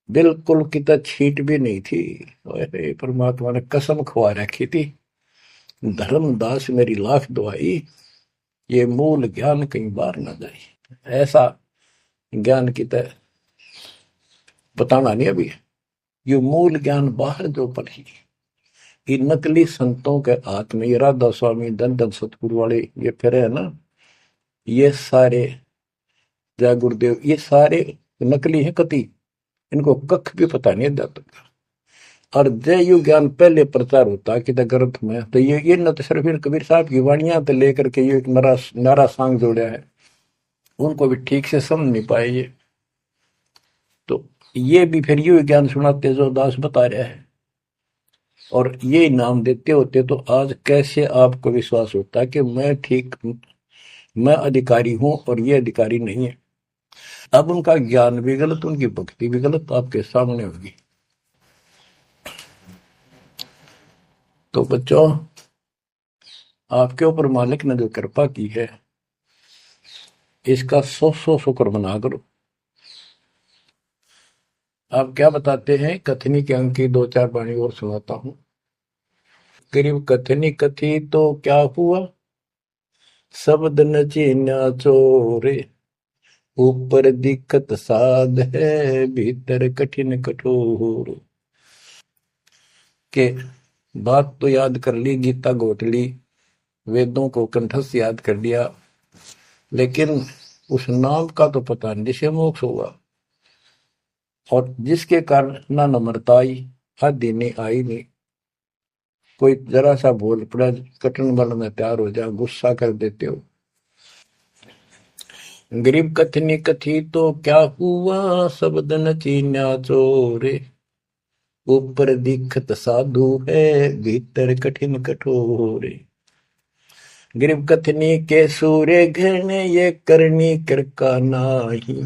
बिल्कुल कितना छीट भी नहीं थी। ओए परमात्मा ने कसम खुआ रखी थी, धर्मदास मेरी लाख दुआई, ये मूल ज्ञान कहीं बार ना जाए। ऐसा ज्ञान की तरह बताना नहीं अभी, ये मूल ज्ञान बाहर जो पढ़ी, ये नकली संतों के हाथ में, ये राधा स्वामी धन धन सतगुरु वाले ये फिर है ना, ये सारे जय गुरुदेव, ये सारे नकली है कति, इनको कख भी पता नहीं अध्यात्म का। और जय यु ज्ञान पहले प्रचार होता कि ग्रंथ में, तो ये न तो सिर्फ कबीर साहब की वाणियां तो लेकर के ये एक नारा सांग जोड़ा है, उनको भी ठीक से समझ नहीं पाए ये। तो ये भी फिर यू ज्ञान सुनाते जो दास बता रहा है, और ये नाम देते होते, तो आज कैसे आपको विश्वास होता कि मैं ठीक, मैं अधिकारी हूं और ये अधिकारी नहीं है। अब उनका ज्ञान भी गलत, उनकी भक्ति भी गलत आपके सामने होगी। तो बच्चों आपके ऊपर मालिक ने जो कृपा की है, इसका सौ सौ शुक्र मना करो। आप क्या बताते हैं, कथनी के अंक की दो चार वाणी और सुनाता हूं। करीब कथनी कथी तो क्या हुआ, शब्द न चीन्या चोरे, ऊपर दिक्कत साध है, भीतर कठिन कठोर। के बात तो याद कर ली, गीता घोट ली, वेदों को कंठस्थ याद कर लिया, लेकिन उस नाम का तो पता नहीं जिसे मोक्ष होगा, और जिसके कारण ना नम्रता आई, आदि नहीं आई नहीं। कोई जरा सा बोल पड़ा, कठिन बल में तैयार हो जा, गुस्सा कर देते हो। गरीब कथनी कथी तो क्या हुआ, शब्द न चीन्या चोरे। ऊपर दिखत साधु है, भीतर कठिन कठोरे। गरीब कथनी के सूर्य घने, ये करनी कर का नाही।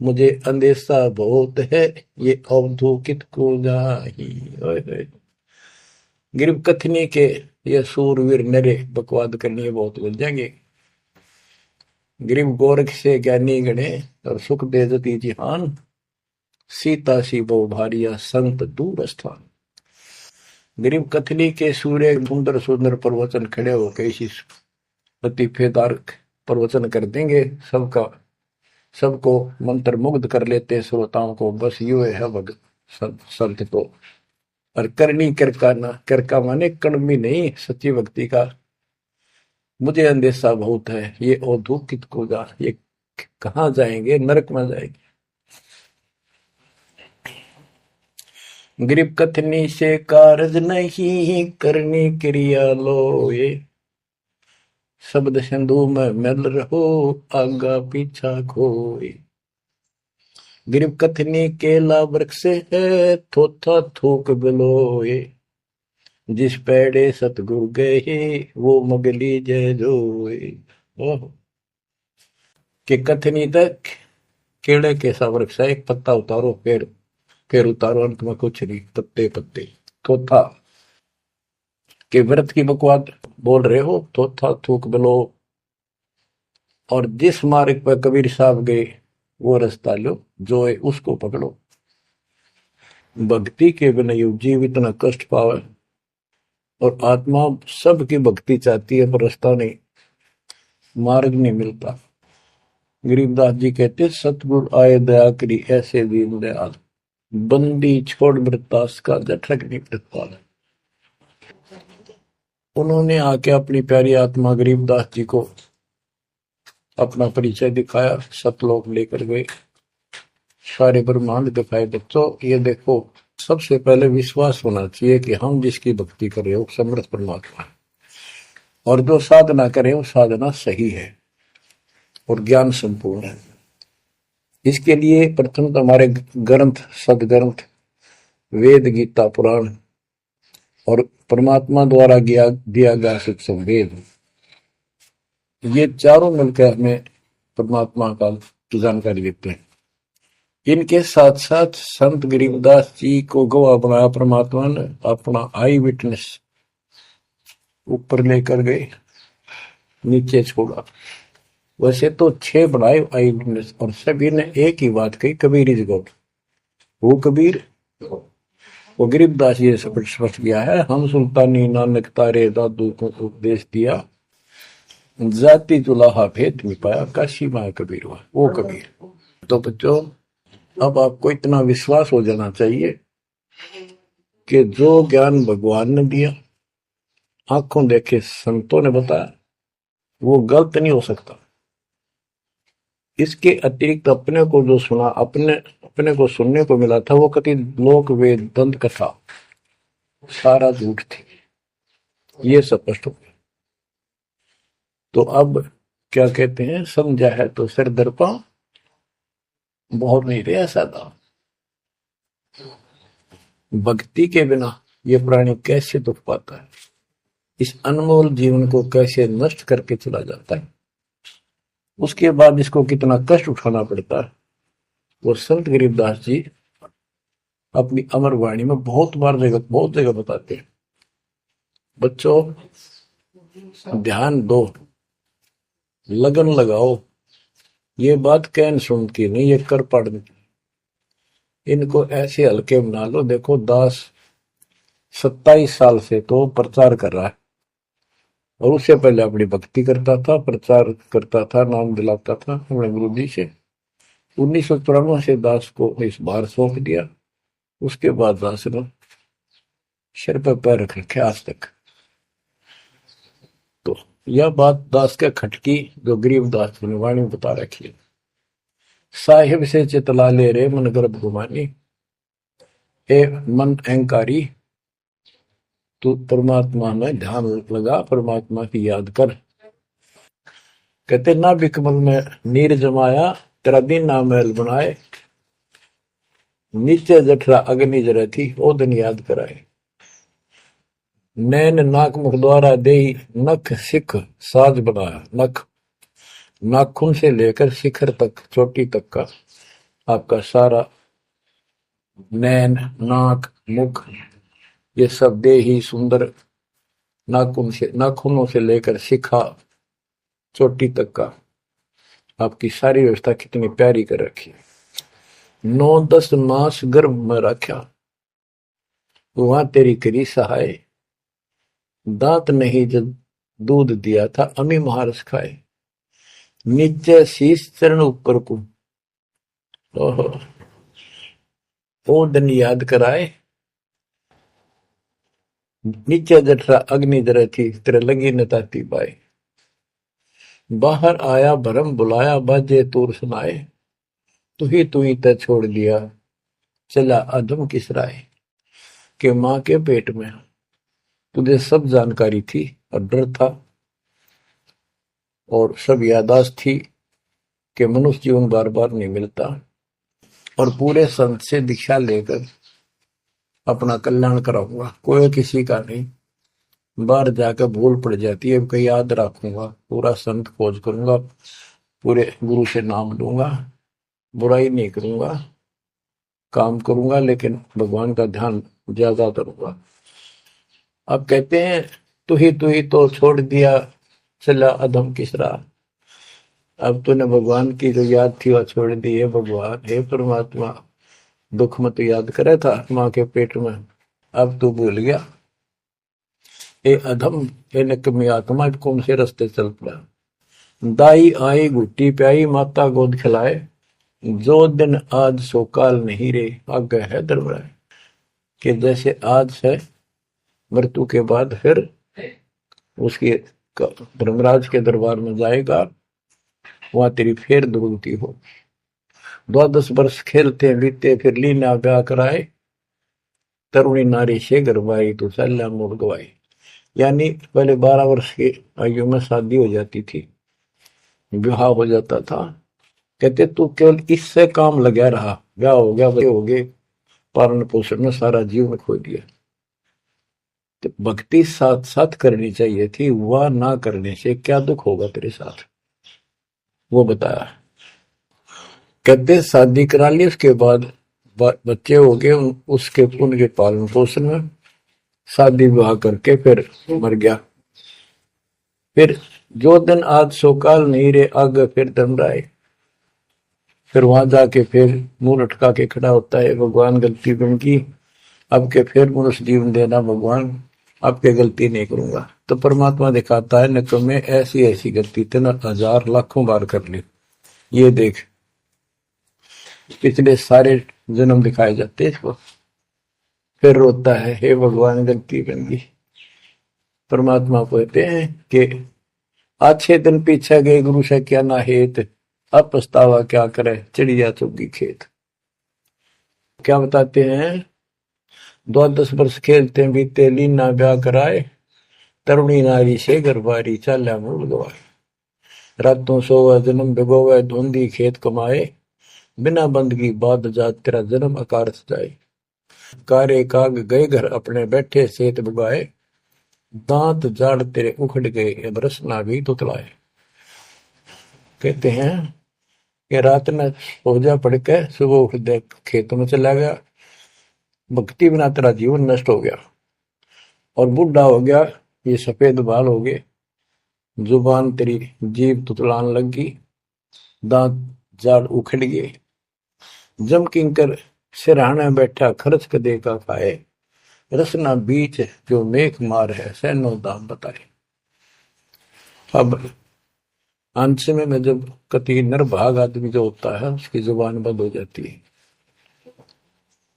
मुझे अंदेशा बहुत है, ये अवधूकित को जाही। ओए होए। गरीब कथनी के ये सूरवीर नरे बकवाद करनी बहुत बन जाएंगे। गरीब गोरख से ज्ञानी गणे, और सुख दे जती जिहान। सीता सी बहु भारिया, संत दूर स्थान। गरीब कथनी के सूर्य सुंदर सुंदर प्रवचन खड़े हो कैसी लतीफेदार प्रवचन कर देंगे, सबका सबको मंत्र मुग्ध कर लेते श्रोताओं को। बस यू है भगत संत तो। और करनी करका ना, करका माने कड़मी नहीं, सच्ची भक्ति का मुझे अंदेशा बहुत है, ये औधुकित को जा, ये कहाँ जाएंगे, नरक में जाएंगे। गरीब कथनी से कारज नहीं, करनी क्रिया लो ये। शब्द सिंधु में मिल रहो, आगा पीछा खोए। गरीब कथनी केला वृक्ष है, थोथा थूक बिलोए। जिस पेड़े सतगुरु गए, वो मगली जय जोए। ओह, कि कथनी तक केड़े के सा वृक्ष है, एक पत्ता उतारो फिर उतारो, अंत में कुछ नहीं, पत्ते पत्ते। थोथा के व्रत की बकवाद बोल रहे हो, थोथा थूक बिलो। और जिस मार्ग पर कबीर साहब गए, वो रास्ता लो, जो है उसको पकड़ो। भक्ति के बिना यू जीव इतना कष्ट पावे, और आत्मा सबकी भक्ति चाहती है, पर रास्ता नहीं, मार्ग नहीं मिलता। गरीबदास जी कहते, सतगुरु आए दया करी, ऐसे दीन दयाल। बंदी छोड़ वृत्तास का, जठरक नहीं प्रतिपाल। उन्होंने आके अपनी प्यारी आत्मा गरीबदास जी को अपना परिचय दिखाया, सतलोक लेकर गए, सारे ब्रह्मांड दिखाए। बच्चों ये देखो, सबसे पहले विश्वास होना चाहिए कि हम जिसकी भक्ति कर रहे हो समर्थ परमात्मा है, और जो साधना करें वो साधना सही है और ज्ञान संपूर्ण है। इसके लिए प्रथम तो हमारे ग्रंथ, सदग्रंथ, वेद, गीता, पुराण और परमात्मा द्वारा दिया गया सत्संग वेद, ये चारों मिलकर हमें परमात्मा का जानकारी देते हैं। इनके साथ साथ संत गरीबदास जी को गवाह बनाया परमात्मा ने, अपना आई विटनेस ऊपर लेकर गए, नीचे छोड़ा। वैसे तो 6 बनाए आई विटनेस, और सभी ने एक ही बात कही, कबीर इज गॉड। वो कबीर, वो गरीबदास जी स्पष्ट किया है, हम सुल्तानी नानक तारे दादू को उपदेश दिया, जाति जुलाहा भेद में पाया, काशी माँ कबीर हुआ, वो कबीर। तो बच्चों, अब आपको इतना विश्वास हो जाना चाहिए कि जो ज्ञान भगवान ने दिया, आंखों देखे संतों ने बताया, वो गलत नहीं हो सकता। इसके अतिरिक्त अपने को जो सुना, अपने को सुनने को मिला था, वो कति लोक वेद दंत कथा सारा झूठ थी, ये स्पष्ट हो गया। तो अब क्या कहते हैं, समझा है तो सिर दर्पा, बहुत नहीं रहा सादा। भक्ति के बिना ये प्राणी कैसे दुख पाता है, इस अनमोल जीवन को कैसे नष्ट करके चला जाता है, उसके बाद इसको कितना कष्ट उठाना पड़ता है। वो संत गरीबदास जी अपनी अमर वाणी में बहुत जगह बताते हैं। बच्चों ध्यान दो, लगन लगाओ, ये बात कैन सुन की नहीं, ये कर पढ़ने की। इनको ऐसे हल्के बना लो। देखो दास 27 साल से तो प्रचार कर रहा है, और उससे पहले अपनी भक्ति करता था, प्रचार करता था, नाम दिलाता था अपने गुरु जी से। 1994 से दास को इस बार सौंप दिया। उसके बाद दास ने सिर पर पैर रख रखे आज तक। तो यह बात दास के खटकी जो गरीब दास ने वाणी बता रखी है। साहिब से चितला ले रे मन गर्भ गुमानी, ए मन अहंकारी तू परमात्मा में ध्यान लगा, परमात्मा की याद कर। कहते ना बिकमल में नीर जमाया, तेरा दिन ना महल बनाए, नीचे जठरा अग्नि जरे थी ओ दिन याद कराए। नैन नाक मुख द्वारा दे नख सिख साज बनाया। नख नाखून से लेकर शिखर तक, चोटी तक का आपका सारा नैन नाक मुख ये सब दे ही सुंदर, नाखूनों से लेकर शिखा चोटी तक का आपकी सारी व्यवस्था कितनी प्यारी कर रखी है। 9-10 मास गर्भ में रखा, वहां तेरी करी सहाय, दांत नहीं जब दूध दिया था अमी महारस खाए। नीचे शीश चरण ऊपर को, ओहो वो दिन याद कराए। नीचे जठरा अग्नि जरे थी, तेरे लगी न ताती बाई। बाहर आया भरम बुलाया, बाजे तूर सुनाए, तू ही तय छोड़ दिया चला अधम किस राय। के माँ के पेट में तुझे सब जानकारी थी और डर था और सब यादाश्त थी कि मनुष्य जीवन बार बार नहीं मिलता, और पूरे संत से दीक्षा लेकर अपना कल्याण कराऊंगा, कोई किसी का नहीं। बाहर जाकर भूल पड़ जाती है, कहीं याद रखूंगा, पूरा संत खोज करूंगा, पूरे गुरु से नाम लूंगा, बुराई नहीं करूंगा, काम करूंगा, लेकिन भगवान का ध्यान ज्यादा करूंगा। अब कहते हैं तू ही तो छोड़ दिया चला अधम किस राह। अब तूने भगवान की जो याद थी वह छोड़ दी है। भगवान हे परमात्मा, दुख में तो याद करे था माँ के पेट में, अब तू भूल गया। ए अधम ए निकमी आत्मा, कौन से रास्ते चल पड़ा। दाई आई घुट्टी प्याई, माता गोद खिलाए, जो दिन आज सो काल नहीं रे आगे है दरबार। कि जैसे आज है मृत्यु के बाद फिर उसकी धर्मराज के दरबार में जाएगा, वहां तेरी फिर दुर्गति हो। 12 वर्ष खेलते बीते फिर लीना ब्याह कराए, तरुणी नारी से गरबाई तो सल्ला मोड़ गवाई। यानी पहले 12 वर्ष की आयु में शादी हो जाती थी, विवाह हो जाता था। कहते तू केवल इससे काम लगा रहा, ब्याह हो गया, बच्चे हो गए, पालन पोषण में सारा जीवन खो दिया। तो भक्ति साथ साथ करनी चाहिए थी, वह ना करने से क्या दुख होगा तेरे साथ, वो बताया। कहते शादी करा ली, उसके बाद बच्चे हो गए, उसके उनके पालन पोषण में शादी विवाह करके फिर मर गया। फिर जो दिन आज सोकाल नहीं रे आगे फिर दंडाए। फिर वहां जाके फिर मुंह लटका के खड़ा होता है, भगवान गलती बन की, अब के फिर मनुष्य जीवन देना भगवान, अब के गलती नहीं करूंगा। तो परमात्मा दिखाता है न तुम्हें ऐसी ऐसी गलती तेना 1000 लाखों बार कर ली, ये देख पिछले सारे जन्म दिखाए जाते इसको। फिर रोता है, हे भगवान गलती बन गई। परमात्मा को कहते हैं कि अच्छे दिन पीछे गए गुरु से क्या ना हेत, अब पछतावा क्या करे चिड़िया चुगी खेत। क्या बताते हैं, 12 वर्ष खेलते बीते लीना ब्याह कराए, तरुणी नारी से गरबारी चाल्या मूल गवाए। रातों सोवा जन्म भिगोवे धुंधी खेत कमाए, बिना बंदगी बाद जात तेरा जन्म अकारथ जाए। कारे काग गए घर अपने बैठे सेत बुगाए, दांत जाड़ तेरे उखड़ गए बरसना भी तुतलाए। कहते हैं कि रात में सोजा पड़ के सुबह उठ दे खेतों में चला गया, भक्ति बिना तेरा जीवन नष्ट हो गया, और बूढ़ा हो गया, ये सफेद बाल हो गए, जुबान तेरी जीभ तुतलान लगी, दांत जाड़ उखड़ गए। जम किंकर सिरहाने बैठा खर्च कदे का खाए, रसना बीच जो मेघ मार है सैनो दाम बताए। अब अंत में जब कति निर्भाग आदमी जो होता है उसकी जुबान बंद हो जाती है,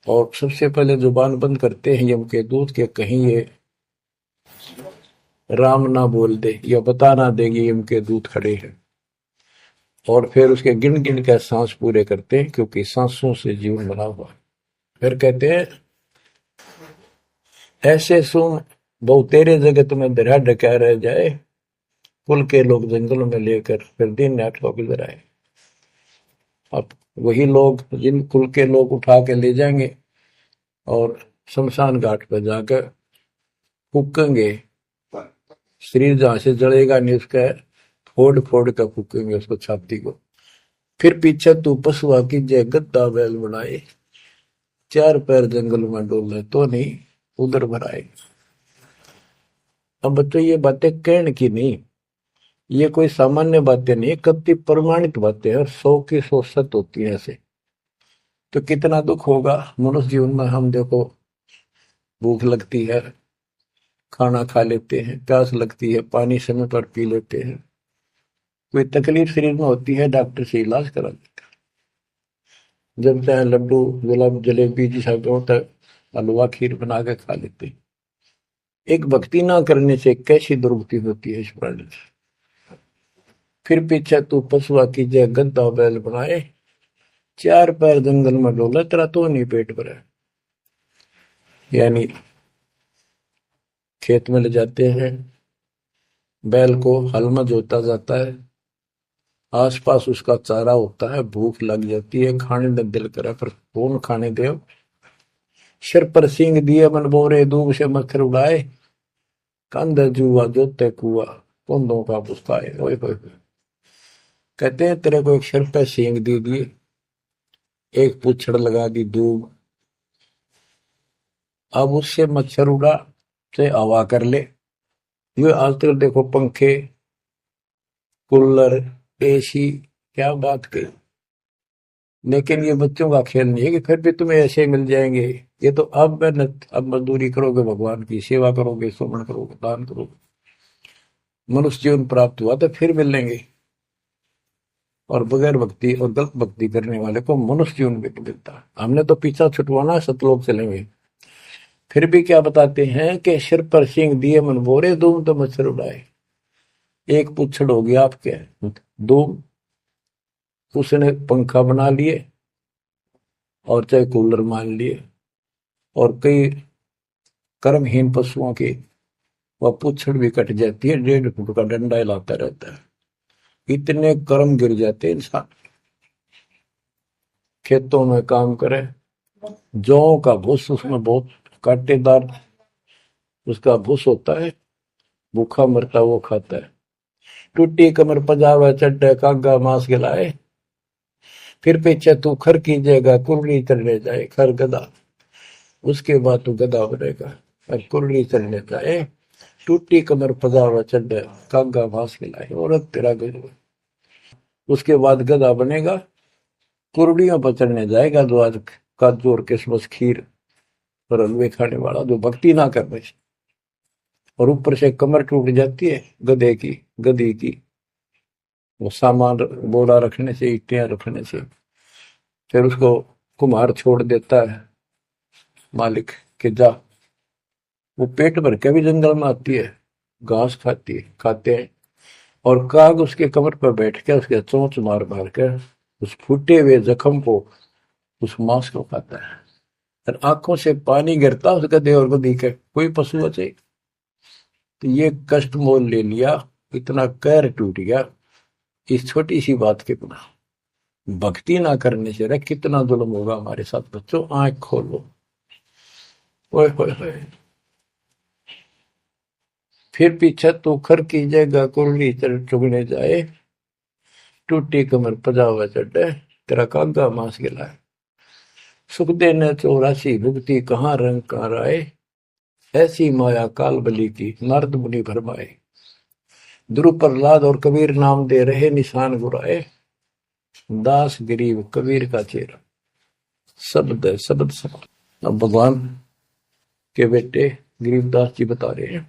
और सबसे पहले जुबान बंद करते हैं यम के दूत के कहीं ये राम ना बोल दे या बता ना देगी यम के दूत खड़े हैं। और फिर उसके गिन गिन के सांस पूरे करते हैं, क्योंकि सांसों से जीवन बना हुआ। फिर कहते हैं ऐसे सुन बहु तेरे जगत में दरिया ढका रह जाए, कुल के लोग जंगलों में लेकर फिर दिन रात को गुजर आए। अब वही लोग जिन कुल के लोग उठा के ले जाएंगे और शमशान घाट पर जाकर फूकेंगे, शरीर जहां से जलेगा नहीं उसका फोड़ फोड़ कर फूकेंगे उसको, छाती को। फिर पीछे तू पशुआ की जय गद्दा बैल बनाए, चार पैर जंगल में डोले तो नहीं उधर भराए। अब बच्चों ये बातें कहने की नहीं, ये कोई सामान्य बातें नहीं, कति प्रमाणित बातें हैं और 100 की 100 सत्य होती है ऐसे। तो कितना दुख होगा मनुष्य जीवन में। हम देखो भूख लगती है खाना खा लेते हैं, प्यास लगती है पानी समय पर पी लेते हैं, कोई तकलीफ शरीर में होती है डॉक्टर से इलाज करा लेते हैं, जब चाहे लड्डू गुलाब जलेबी जैसा होता है हलवा खीर बना के खा लेते हैं। एक भक्ति ना करने से कैसी दुर्गति होती है इस प्राणी से। फिर पीछे तू पशुआ की जय गद्दा बैल बनाए, चार पैर जंगल में डोला तेरा तो नहीं पेट भरा। यानी खेत में ले जाते हैं, बैल को हल में जोता जाता है, आसपास उसका चारा होता है, भूख लग जाती है, खाने में दिल करे पर कौन खाने दे। सिर पर सींग दिए मन बोरे दूब से मच्छर उड़ाए, कंध जुआ जोते कुआ कुंदों का पुस्ताए। ओए होए कहते हैं तेरे को एक सिर पे सींग दे दिए, एक पूछड़ लगा दी दूब, अब उससे मच्छर उड़ा से हवा कर ले। ये आजकल देखो पंखे कूलर एसी क्या बात कही, लेकिन ये बच्चों का खेल नहीं है कि फिर भी तुम्हें ऐसे मिल जाएंगे। ये तो अब मेहनत, अब मजदूरी करोगे, भगवान की सेवा करोगे, सुमन करोगे, दान करोगे, मनुष्य जीवन प्राप्त हुआ तो फिर मिलेंगे। और बगैर भक्ति और गलत भक्ति करने वाले को मनुष्य जीवन भी मिलता है। हमने तो पीछा छुटवाना, सतलोक चलेंगे। फिर भी क्या बताते हैं कि सिर पर सींग दिए मन बोरे दूम तो मच्छर उड़ाए। एक पुच्छड़ हो गया आपके दूम, उसने पंखा बना लिए और चाहे कूलर मान लिए, और कई कर्महीन पशुओं की वह पुच्छड़ भी कट जाती है, 1.5 फुट का डंडा हिलाता रहता है। इतने कर्म गिर जाते इंसान। खेतों में काम करे, जौ का भूस उसमें बहुत कांटेदार उसका भूस होता है, भूखा मरता वो खाता है। टूटी कमर पजावा चड्डे कागा मांस गिलाए, फिर पीछे तू खर कीजिएगा कुर्री चलने जाए। खर गधा, उसके बाद तू गधा बनेगा और कुर्री चलने जाए। टूटी कमर पजावा चड्डे कागा मांस गिलाए, और तेरा गधा। उसके बाद गधा बनेगा, कुर्डियों पर चढ़ने जाएगा, जो आज काजू और किशमिश खीर और हलवे खाने वाला, जो भक्ति ना कर रहे। और ऊपर से कमर टूट जाती है गधे की गधी की, वो सामान बोरा रखने से, ईटियां रखने से। फिर उसको कुम्हार छोड़ देता है मालिक के जा, वो पेट भर के भी जंगल में आती है, घास खाती है, खाते हैं। और काग उसके कमर पर बैठ के उसके चोंच मार मार कर उस फूटे हुए जख्म को, उस मांस को खाता है। और आंखों से पानी गिरता उस गधे और गधी के, कोई पशु बचे। तो ये कष्ट मोल ले लिया, इतना कहर टूट गया इस छोटी सी बात के बिना। भक्ति ना करने से रे कितना जुल्म होगा हमारे साथ। बच्चों आंख खोलो। ओए होए होए। फिर पीछे तो खर की जगह कुर्ली चुगने जाए, टूटी कमर पजावा चढ़े तेरा कागा मांस गिलाए। सुख देने 84 भुगती कहाँ रंग कहाँ राय, ऐसी माया काल बली की नारद मुनि भरमाए। ध्रुव प्रहलाद और कबीर नाम दे रहे निशान गुराए, दास गरीब कबीर का चेहरा। शब्द है शब्द शब्द। अब भगवान के बेटे गरीबदास जी बता रहे हैं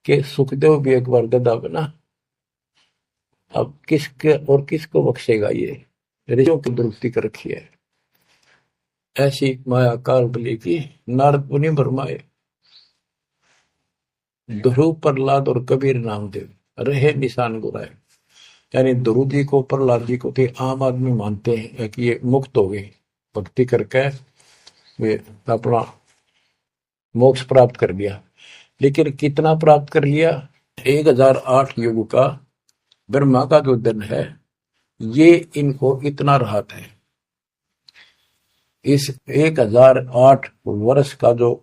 कि सुखदेव भी एक बार गधा बना। अब किसके और किसको बख्शेगा? ये ऋषियों की दुरुक्ति कर रखी है। ऐसी माया काल बली की नारद मुनि भरमाए। ध्रुव, प्रहलाद और कबीर नामदेव रहे निशान गुराए। यानी ध्रुव जी को, प्रहलाद जी को थे आम आदमी मानते हैं कि ये मुक्त हो गए, भक्ति करके वे अपना मोक्ष प्राप्त कर लिया। लेकिन कितना प्राप्त कर लिया? 1008 युग का ब्रह्मा का जो दिन है, ये इनको इतना राहत है। इस 1008 वर्ष का जो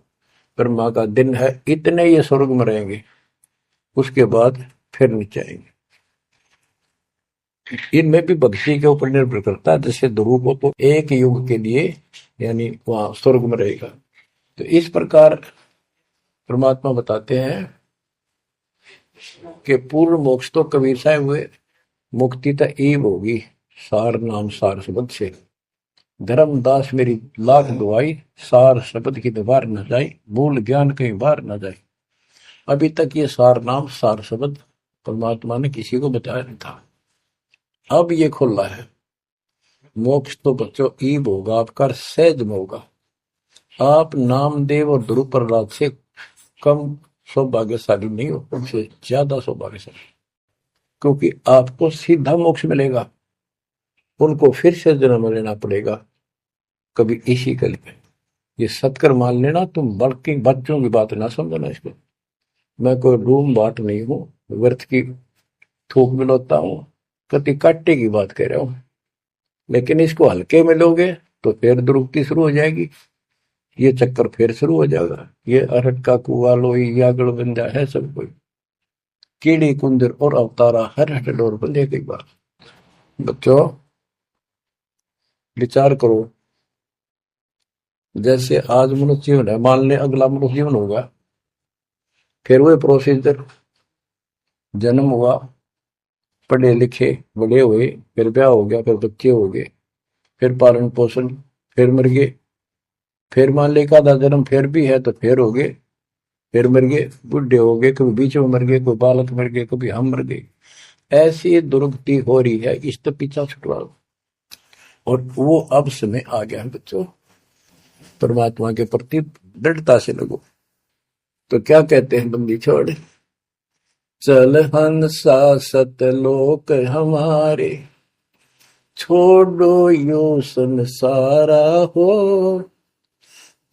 ब्रह्मा का दिन है, इतने ये स्वर्ग में रहेंगे, उसके बाद फिर नीचे आएंगे। इनमें भी भक्ति के ऊपर निर्भर करता है। जैसे ध्रुव को तो एक युग के लिए यानी वहां स्वर्ग में रहेगा। तो इस प्रकार परमात्मा बताते हैं कि पूर्ण मोक्ष तो कबीर साहब हुए, मुक्ति तो ईब होगी सार नाम सार शब्द से। धर्मदास मेरी लाख दुआई, सार शब्द की दीवार न जाए, मूल ज्ञान कहीं बाहर न जाए। अभी तक ये सार नाम सार शब्द परमात्मा ने किसी को बताया नहीं था, अब ये खुला है। मोक्ष तो बच्चों ईब होगा आपका, सहज में होगा। आप नामदेव और ध्रुव प्रहलाद से कम सौभाग्यशाली नहीं हो, उनसे ज्यादा सौभाग्यशाली, क्योंकि आपको सीधा मोक्ष मिलेगा। उनको फिर से जन्म लेना पड़ेगा कभी इसी कल में। ये सत्कर मान लेना, तुम बड़के बच्चों की बात ना समझना इसको। मैं कोई रूम बाट नहीं हूं, व्यर्थ की थूक मिलोता हूं, कति काटे की बात कह रहा हूं। लेकिन इसको हल्के में लोगे तो फिर दुरुक्ति शुरू हो जाएगी, ये चक्कर फिर शुरू हो जाएगा। ये अरहट का कुआ लोई यागड़ बंदा है सब कोई, कीड़ी कुंदर और अवतारा हर हट डोर बंदे की बात। बच्चों विचार करो, जैसे आज मनुष्य जीवन है, मान ले अगला मनुष्य जीवन होगा, फिर वही प्रोसीजर, जन्म हुआ, पढ़े लिखे बड़े हुए, फिर ब्याह हो गया, फिर बच्चे हो गए, फिर पालन पोषण, फिर मर गए, फिर मान ले का जन्म फिर भी है तो फिर हो गए, फिर मर गए, बुढ़े हो गए, कभी बीच में मर गए, कोई बालक मर गए, कभी हम मर गए। ऐसी दुर्गति हो रही है, इस तो पीछा छुटवाओ। और वो अब समय आ गया है बच्चों, परमात्मा के प्रति दृढ़ता से लगो। तो क्या कहते हैं बंदी छोड़, चल हंसा सतलोक हमारे, छोड़ो यो संसारा हो।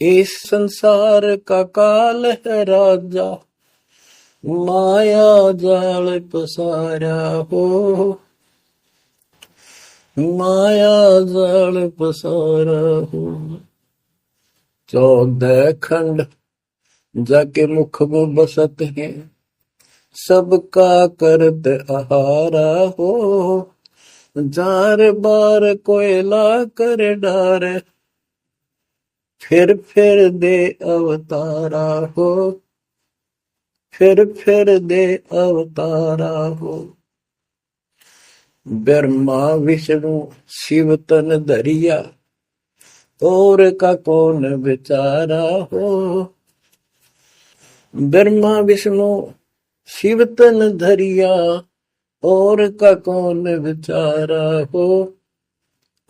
इस संसार का काल है राजा, माया जाल पसारा हो। माया जाल पसारा हो। 14 खंड जाके मुख में बसत है, सबका करत आहारा हो। जार बार कोयला कर डार, फिर दे अवतारा हो। फिर दे अवतारा हो। ब्रह्मा विष्णु शिव तन धरिया, और का कौन बेचारा हो। ब्रह्मा विष्णु शिव तन धरिया, और का कौन बेचारा हो।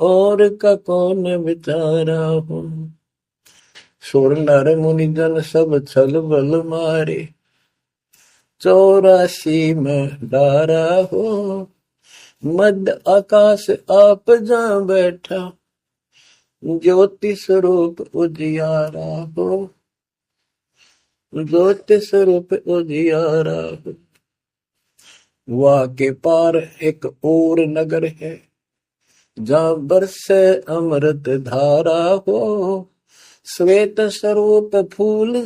और का कौन बेचारा हो। सुर नर मुनि जन सब छल बल मारे, 84 में डारा हो। मध्य आकाश आप जा बैठा, ज्योति स्वरूप उजियारा हो। ज्योति स्वरूप उजियारा हो। वहां के पार एक और नगर है, जहां बरसे अमृत धारा हो। श्वेत स्वरूप फूल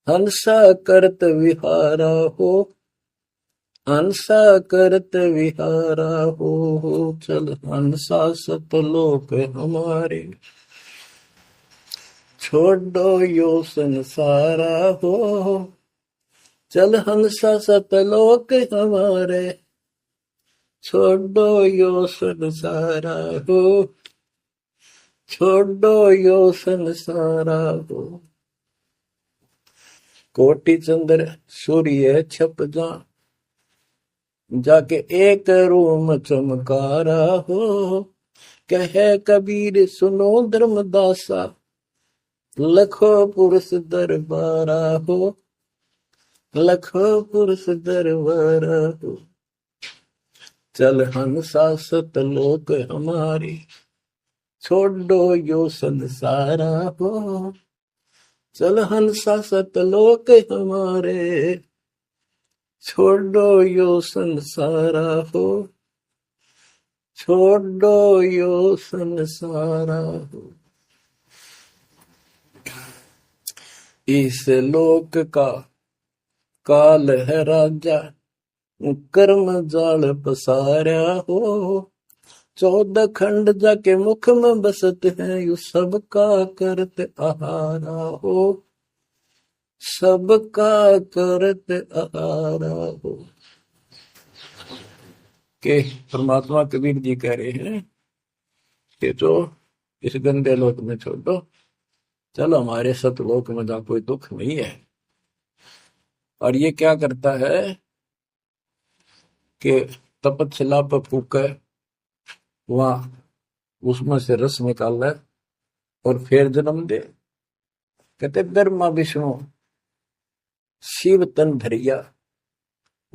हंसा करत विहारा हो। हंसा करत विहारा हो। चल हंसा सतलोक हमारे, छोड़ो यो संसारा हो। चल हंसा सतलोक हमारे, छोड़ो यो संसारा हो। छोड़ो यो संसारा हो। कोटि चंद्र सूर्य छप जा, जाके एक रूम चमकारा हो। कहे कबीर सुनो धर्मदासा, लखो पुरुष दरबारा हो, लखो पुरुष दरबारा हो। चल हंसा सतलोक हमारी, छोड़ो यो संसारा हो। चल हंसा सतलोक हमारे, छोड़ो यो संसारा हो, छोड़ो यो संसारा हो। इस लोक का काल है राजा, कर्म जाल पसारा हो। 14 खंड जाके मुख में बसत है, यू सबका करत आहारा हो, सबका करत आहारा हो। के परमात्मा कबीर जी कह रहे हैं कि जो इस गंदे लोक में छोड़ दो, चलो हमारे सतलोक में जहाँ कोई दुख नहीं है। और ये क्या करता है कि तपतशिला पर फूके, वहां उसमें से रस निकाल ले और फिर जन्म दे। कहते ब्रह्मा विष्णु शिव तन धरिया,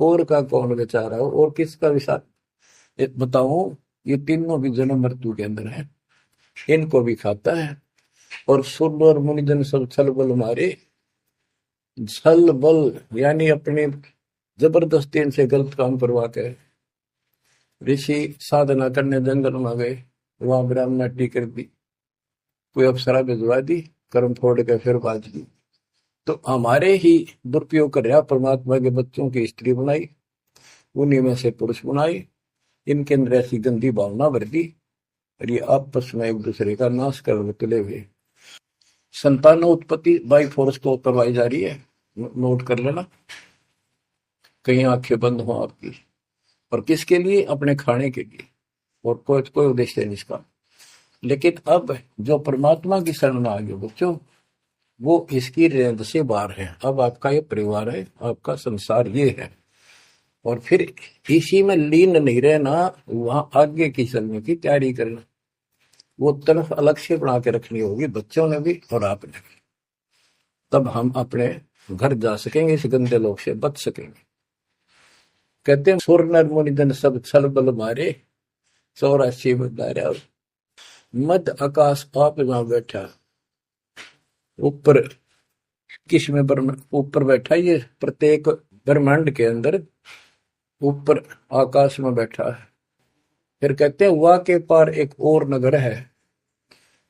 और का कौन बेचारा हो, और किसका विचार बताऊं। ये तीनों भी जन्म मृत्यु के अंदर है, इनको भी खाता है। और सुर और मुनिजन सब छल बल मारे, छल बल यानी अपने जबरदस्ती इनसे गलत काम करवा के ऋषि साधना करने जंगल में गए, वहां ब्राह्मणाटी कर दी, कोई अप्सरा भिजवा दी, कर्म फोड़ के फिर बाज दी। तो हमारे ही दुरुपयोग कर रहा, परमात्मा के बच्चों की स्त्री बनाई, उन्हीं में से पुरुष बनाई, इनके अंदर ऐसी गंदी भावना भर दी, और ये आपस में एक दूसरे का नाश कर तुले हुए। संतान उत्पत्ति बाई फोर्स को करवाई जा रही है, नोट कर लेना, कहीं आंखें बंद हो आपकी। और किसके लिए? अपने खाने के लिए, और कोई उद्देश्य नहीं इसका। लेकिन अब जो परमात्मा की शरण में आ गए बच्चों, वो इसकी रेंज से बाहर है। अब आपका ये परिवार है, आपका संसार ये है, और फिर इसी में लीन नहीं रहना, वहां आगे की चलने की तैयारी करना। वो तरफ अलग से बना के रखनी होगी, बच्चों ने भी और आपने भी। तब हम अपने घर जा सकेंगे, इस गंदे लोग से बच सकेंगे। कहते हैं सुर नर मुनिजन सब छल बल मारे, 84 बदारा। मध्य आकाश आप जहां बैठा, ऊपर किस में ऊपर बैठा, ये प्रत्येक ब्रह्मांड के अंदर ऊपर आकाश में बैठा है। फिर कहते हैं वह के पार एक और नगर है,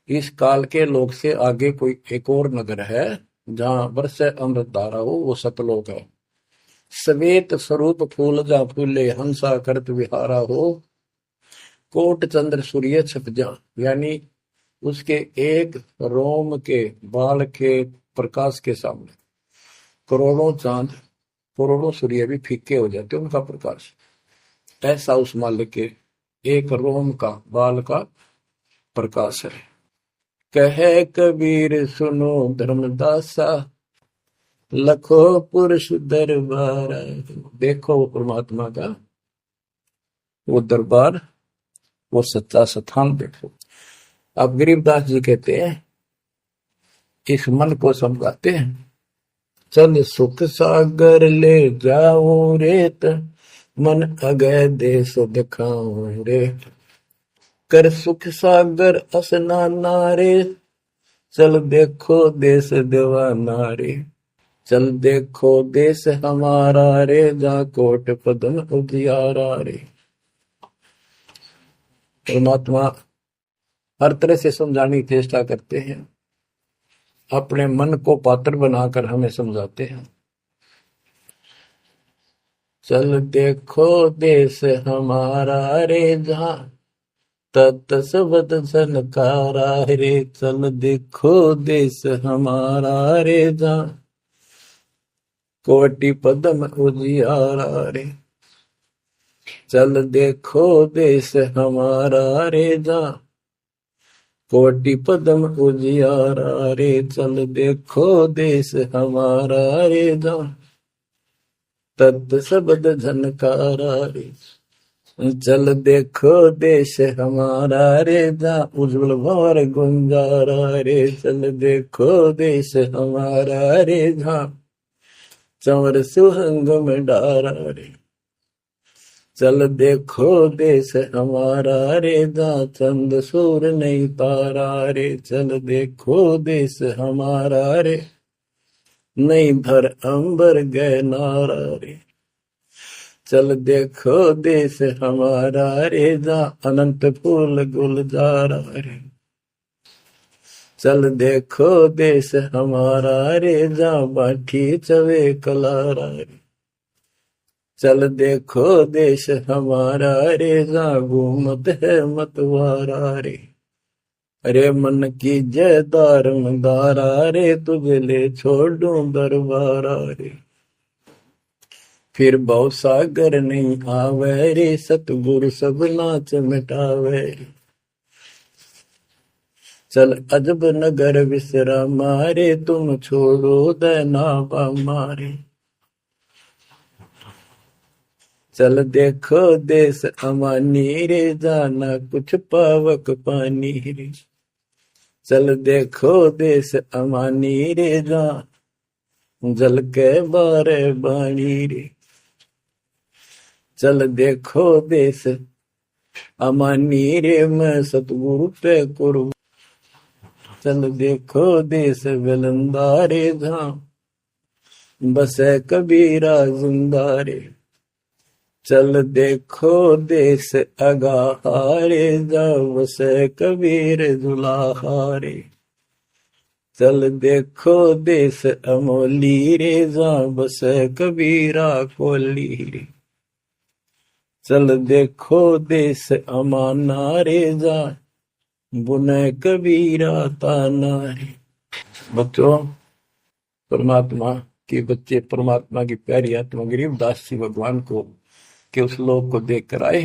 इस काल के लोक से आगे कोई एक और नगर है जहां वर्ष अमृत धारा हो, वो सतलोक है। श्वेत स्वरूप फूल जा फूले, हंसा करत विहारा हो। कोट चंद्र सूर्य छप जा, यानी उसके एक रोम के बाल के प्रकाश के सामने करोड़ों चांद, करोड़ों सूर्य भी फीके हो जाते, उनका प्रकाश। ऐसा उस मालिक के एक रोम का बाल का प्रकाश है। कहे कबीर सुनो धर्मदासा, लखो पुरुष दरबार। देखो वो परमात्मा का वो दरबार, वो सच्चा स्थान देखो। अब गरीबदास जी कहते हैं, इस मन को समझाते हैं, चल सुख सागर ले जाऊं रेत, मन अगय देश दिखाऊं रे। कर सुख सागर असनाना रे, चल देखो देश दीवाना रे। चल देखो देश हमारा रे, जहाँ कोट पदम उजियारा रे। परमात्मा हर तरह से समझाने की चेष्टा करते हैं, अपने मन को पात्र बनाकर हमें समझाते हैं। चल देखो देश हमारा रे, जहाँ तत शब्द झनकारा रे। चल देखो देश हमारा रे, जहाँ कोटि पदम उजियारा रे। चल देखो देश हमारा रे, जहाँ कोटि पदम उजियारा रे, चल देखो देश हमारा रे, जान तत् शब्द झनकारा रे, चल देखो देश हमारा रे, जा उज्जवल भंवर गुंजारा रे, चल देखो देश हमारा रे, जा चंवर सुहंग में डारा रे, चल देखो देश हमारा रे, जा चंद सूर नहीं तारा रे, चल देखो देश हमारा रे, नहीं धर अंबर गए नारा रे, चल देखो देश हमारा रे, जा अनंत फूल गुलजारा रे, चल देखो देश हमारा रे, जा बाठी चवे कलारा रे, चल देखो देश हमारा रे, जा घूमत है मतवारा रे, अरे मन की जय दारमदारा रे, तुझे ले छोड़ूं दरबारा रे, फिर भव सागर नहीं आवे रे, सतगुरु सब नाच मिटावे रे, चल अजब नगर विश्रामा रे, तुम छोड़ो देना मारे, चल देखो देश अमानी रे, जाना कुछ पावक पानी रे, चल देखो देश अमानी रे, जा जल के बारे बाणी रे, चल देखो देश अमानी रे, मैं सतगुरु पे कुर्बान, चल देखो देश विलंदा रे, जहां बसे कबीरा जिंदा रे, चल देखो देश अगाहारे, जा बसे कबीर जुलाहारे, चल देखो देश अमोली रे, जा बसे कबीरा कोली रे, चल देखो देश अमाना रे, जा बुने कबीरा ताना रे। बच्चों, परमात्मा के बच्चे परमात्मा की प्यारी आत्मा गरीबदास जी भगवान को के उस लोक को देख कर आए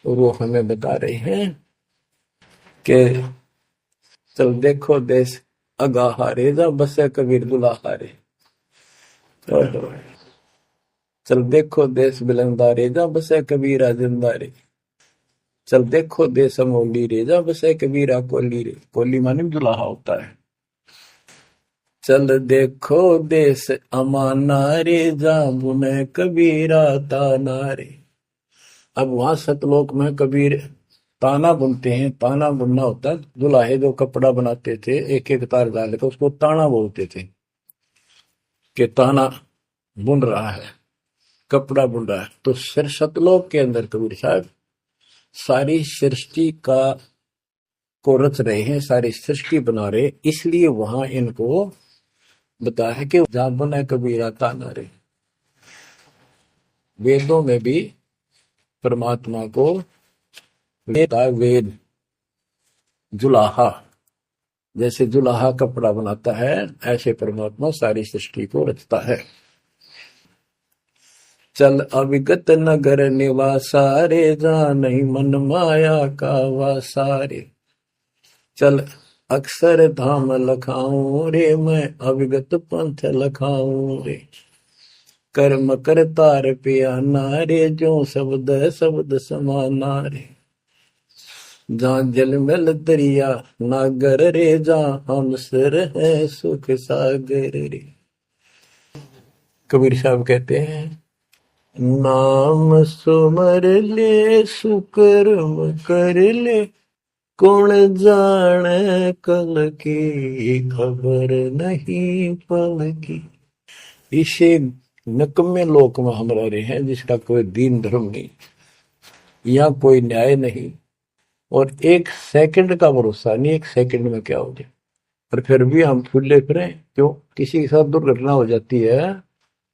और वो हमें बता रहे हैं कि चल देखो देश अगाहारे, जा बसे कबीर दुलाहारे, चल देखो देश बिलंदारे, जा बसे कबीरा जिंदारे, चल देखो देश अमोली रे, जा बसे कबीरा कोली रे, कोली माने दुलाहा होता है, चल देखो देश अमाना रे, जा बुने कबीरा ताना रे। अब वहां सतलोक में कबीर ताना बुनते हैं। ताना बुनना होता है, दुल्हे जो कपड़ा बनाते थे एक एक तार डाल के उसको ताना बोलते थे कि ताना बुन रहा है, कपड़ा बुन रहा है। तो सिर सतलोक के अंदर कबीर साहब सारी सृष्टि का को रच रहे हैं, सारी सृष्टि बना रहे, इसलिए वहां इनको बताया है कि जहां बना कबीरा ताना रे। वेदों में भी परमात्मा को वेद जुलाहा, जैसे जुलाहा कपड़ा बनाता है ऐसे परमात्मा सारी सृष्टि को रचता है। चल अविगत नगर निवासा रे, जा नहीं मन माया का वासा रे, चल अक्षर धाम लखाऊं रे, मैं अविगत पंथ लखाऊं रे, कर्म करतार पियाना रे, जो शब्द शब्द समाना रे, जहाँ जल मिल दरिया नागर रे, जहाँ हम सिर है सुख सागर रे। कबीर साहब कहते हैं, नाम सुमर ले सुकर्म कर ले, कौन जाने कल की खबर नहीं पल की। इसे नकम्मे लोक में हम रह रहे हैं जिसका कोई दीन धर्म नहीं, यहाँ कोई न्याय नहीं, और एक सेकंड का भरोसा नहीं, एक सेकंड में क्या हो जाए। और फिर भी हम फूले फिरे, क्यों? किसी के साथ दुर्घटना हो जाती है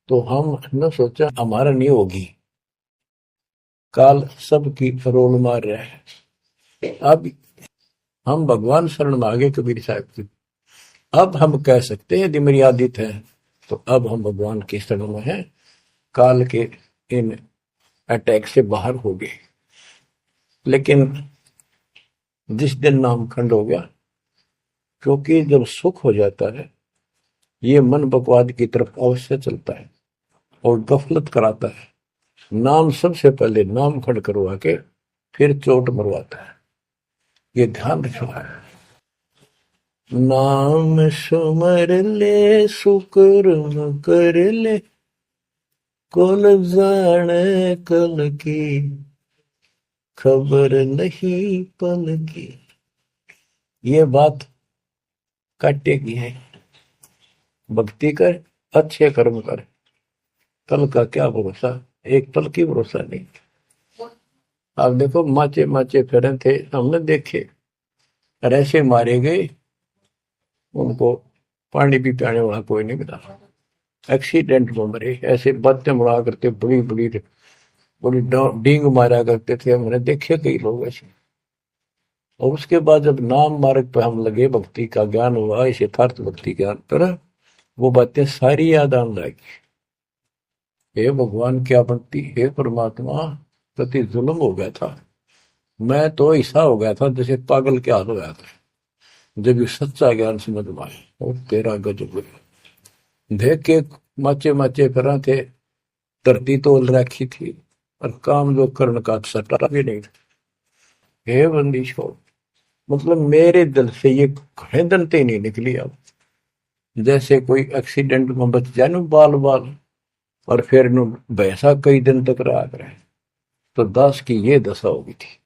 तो हम न सोचा हमारा नहीं होगी, काल सबकी रोल मार रहा है। अब हम भगवान शरण मांगे कबीर साहब की, अब हम कह सकते हैं यदि मेरी आदित है तो अब हम भगवान की शरण में हैं, काल के इन अटैक से बाहर हो गए। लेकिन जिस दिन नाम खंड हो गया, क्योंकि जब सुख हो जाता है ये मन बकवाद की तरफ अवश्य चलता है और गफलत कराता है। नाम सबसे पहले नाम खंड करवा के फिर चोट मरवाता है, ये ध्यान रखना है। नाम सुमर ले सुकर्म कर ले, कौन जाने कल की खबर नहीं पल की। ये बात काटे की है। भक्ति कर, अच्छे कर्म कर, कल का क्या भरोसा, एक पल की भरोसा नहीं। आप देखो माचे माचे फिरे थे, हमने देखे और ऐसे मारे गए, उनको पानी भी पियाने वाला कोई नहीं मिला, एक्सीडेंट में मरे। ऐसे बातें बड़ा करते, बड़ी बड़ी बड़ी डींग मारा करते थे, हमने देखे कई लोग ऐसे। और उसके बाद जब नाम मार्ग पे हम लगे, भक्ति का ज्ञान हुआ, इस यथार्थ भक्ति ज्ञान पर, वो बातें सारी याद आने लगी। हे भगवान क्या बनती, हे परमात्मा प्रति जुल्म हो गया था, मैं तो ऐसा हो गया था जैसे पागल के हाल हो गया था। जब ये सच्चा ज्ञान समझ में आया, और तेरा गजब देख के माचे माचे करा थे, धरती तोल रखी थी और काम जो कर्ण का सटा भी नहीं था। हे बंदी छोड़, मतलब मेरे दिल से ये घने दंते नहीं निकली। अब जैसे कोई एक्सीडेंट में बच जाए ना बाल बाल, और फिर भैंसा कई दिन तक रहा करे, तो दास की ये दशा होगी थी।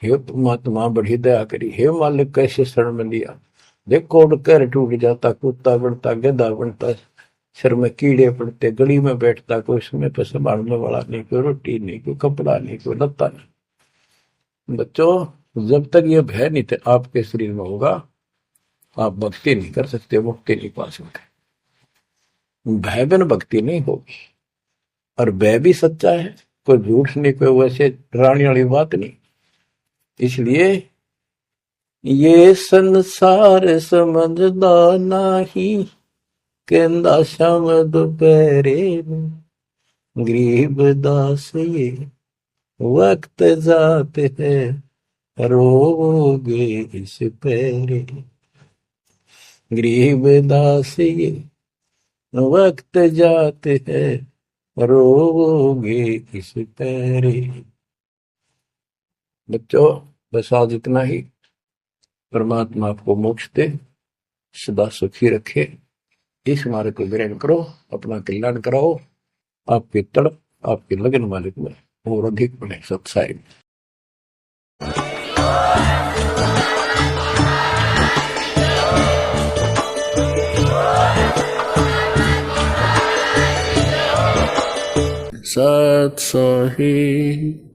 हे परमात्मा बड़ी दया करी, हे मालिक कैसे शरण में लिया। देखो कर टूट जाता, कुत्ता बनता, गधा बनता, सिर में कीड़े पड़ते, गली में बैठता, कोई समय पर संभालने वाला नहीं, कोई रोटी नहीं, कोई कपड़ा नहीं, कोई लत्ता नहीं। बच्चों जब तक ये भय नहीं थे आपके शरीर में होगा, आप भक्ति नहीं कर सकते, मुक्ति नहीं पा सकते। भय बिन भक्ति नहीं होगी। और भय भी सच्चा है, कोई झूठ नहीं, कोई वैसे डराने वाली बात नहीं। इसलिए ये संसार समझदा नहीं, कहंदा शाम दोपहरे गरीब दास ये वक्त जाते है रोगे इस पैरे। गरीब दास ये वक्त जाते हैं रोगे इस पैरे। बच्चों बस आज इतना ही। परमात्मा आपको मोक्ष दे, सदा सुखी रखे, इस मार्ग को ग्रहण करो, अपना कल्याण कराओ, आपकी तड़प आपके लगन मालिक में और अधिक बने सत्साई। सत सोही।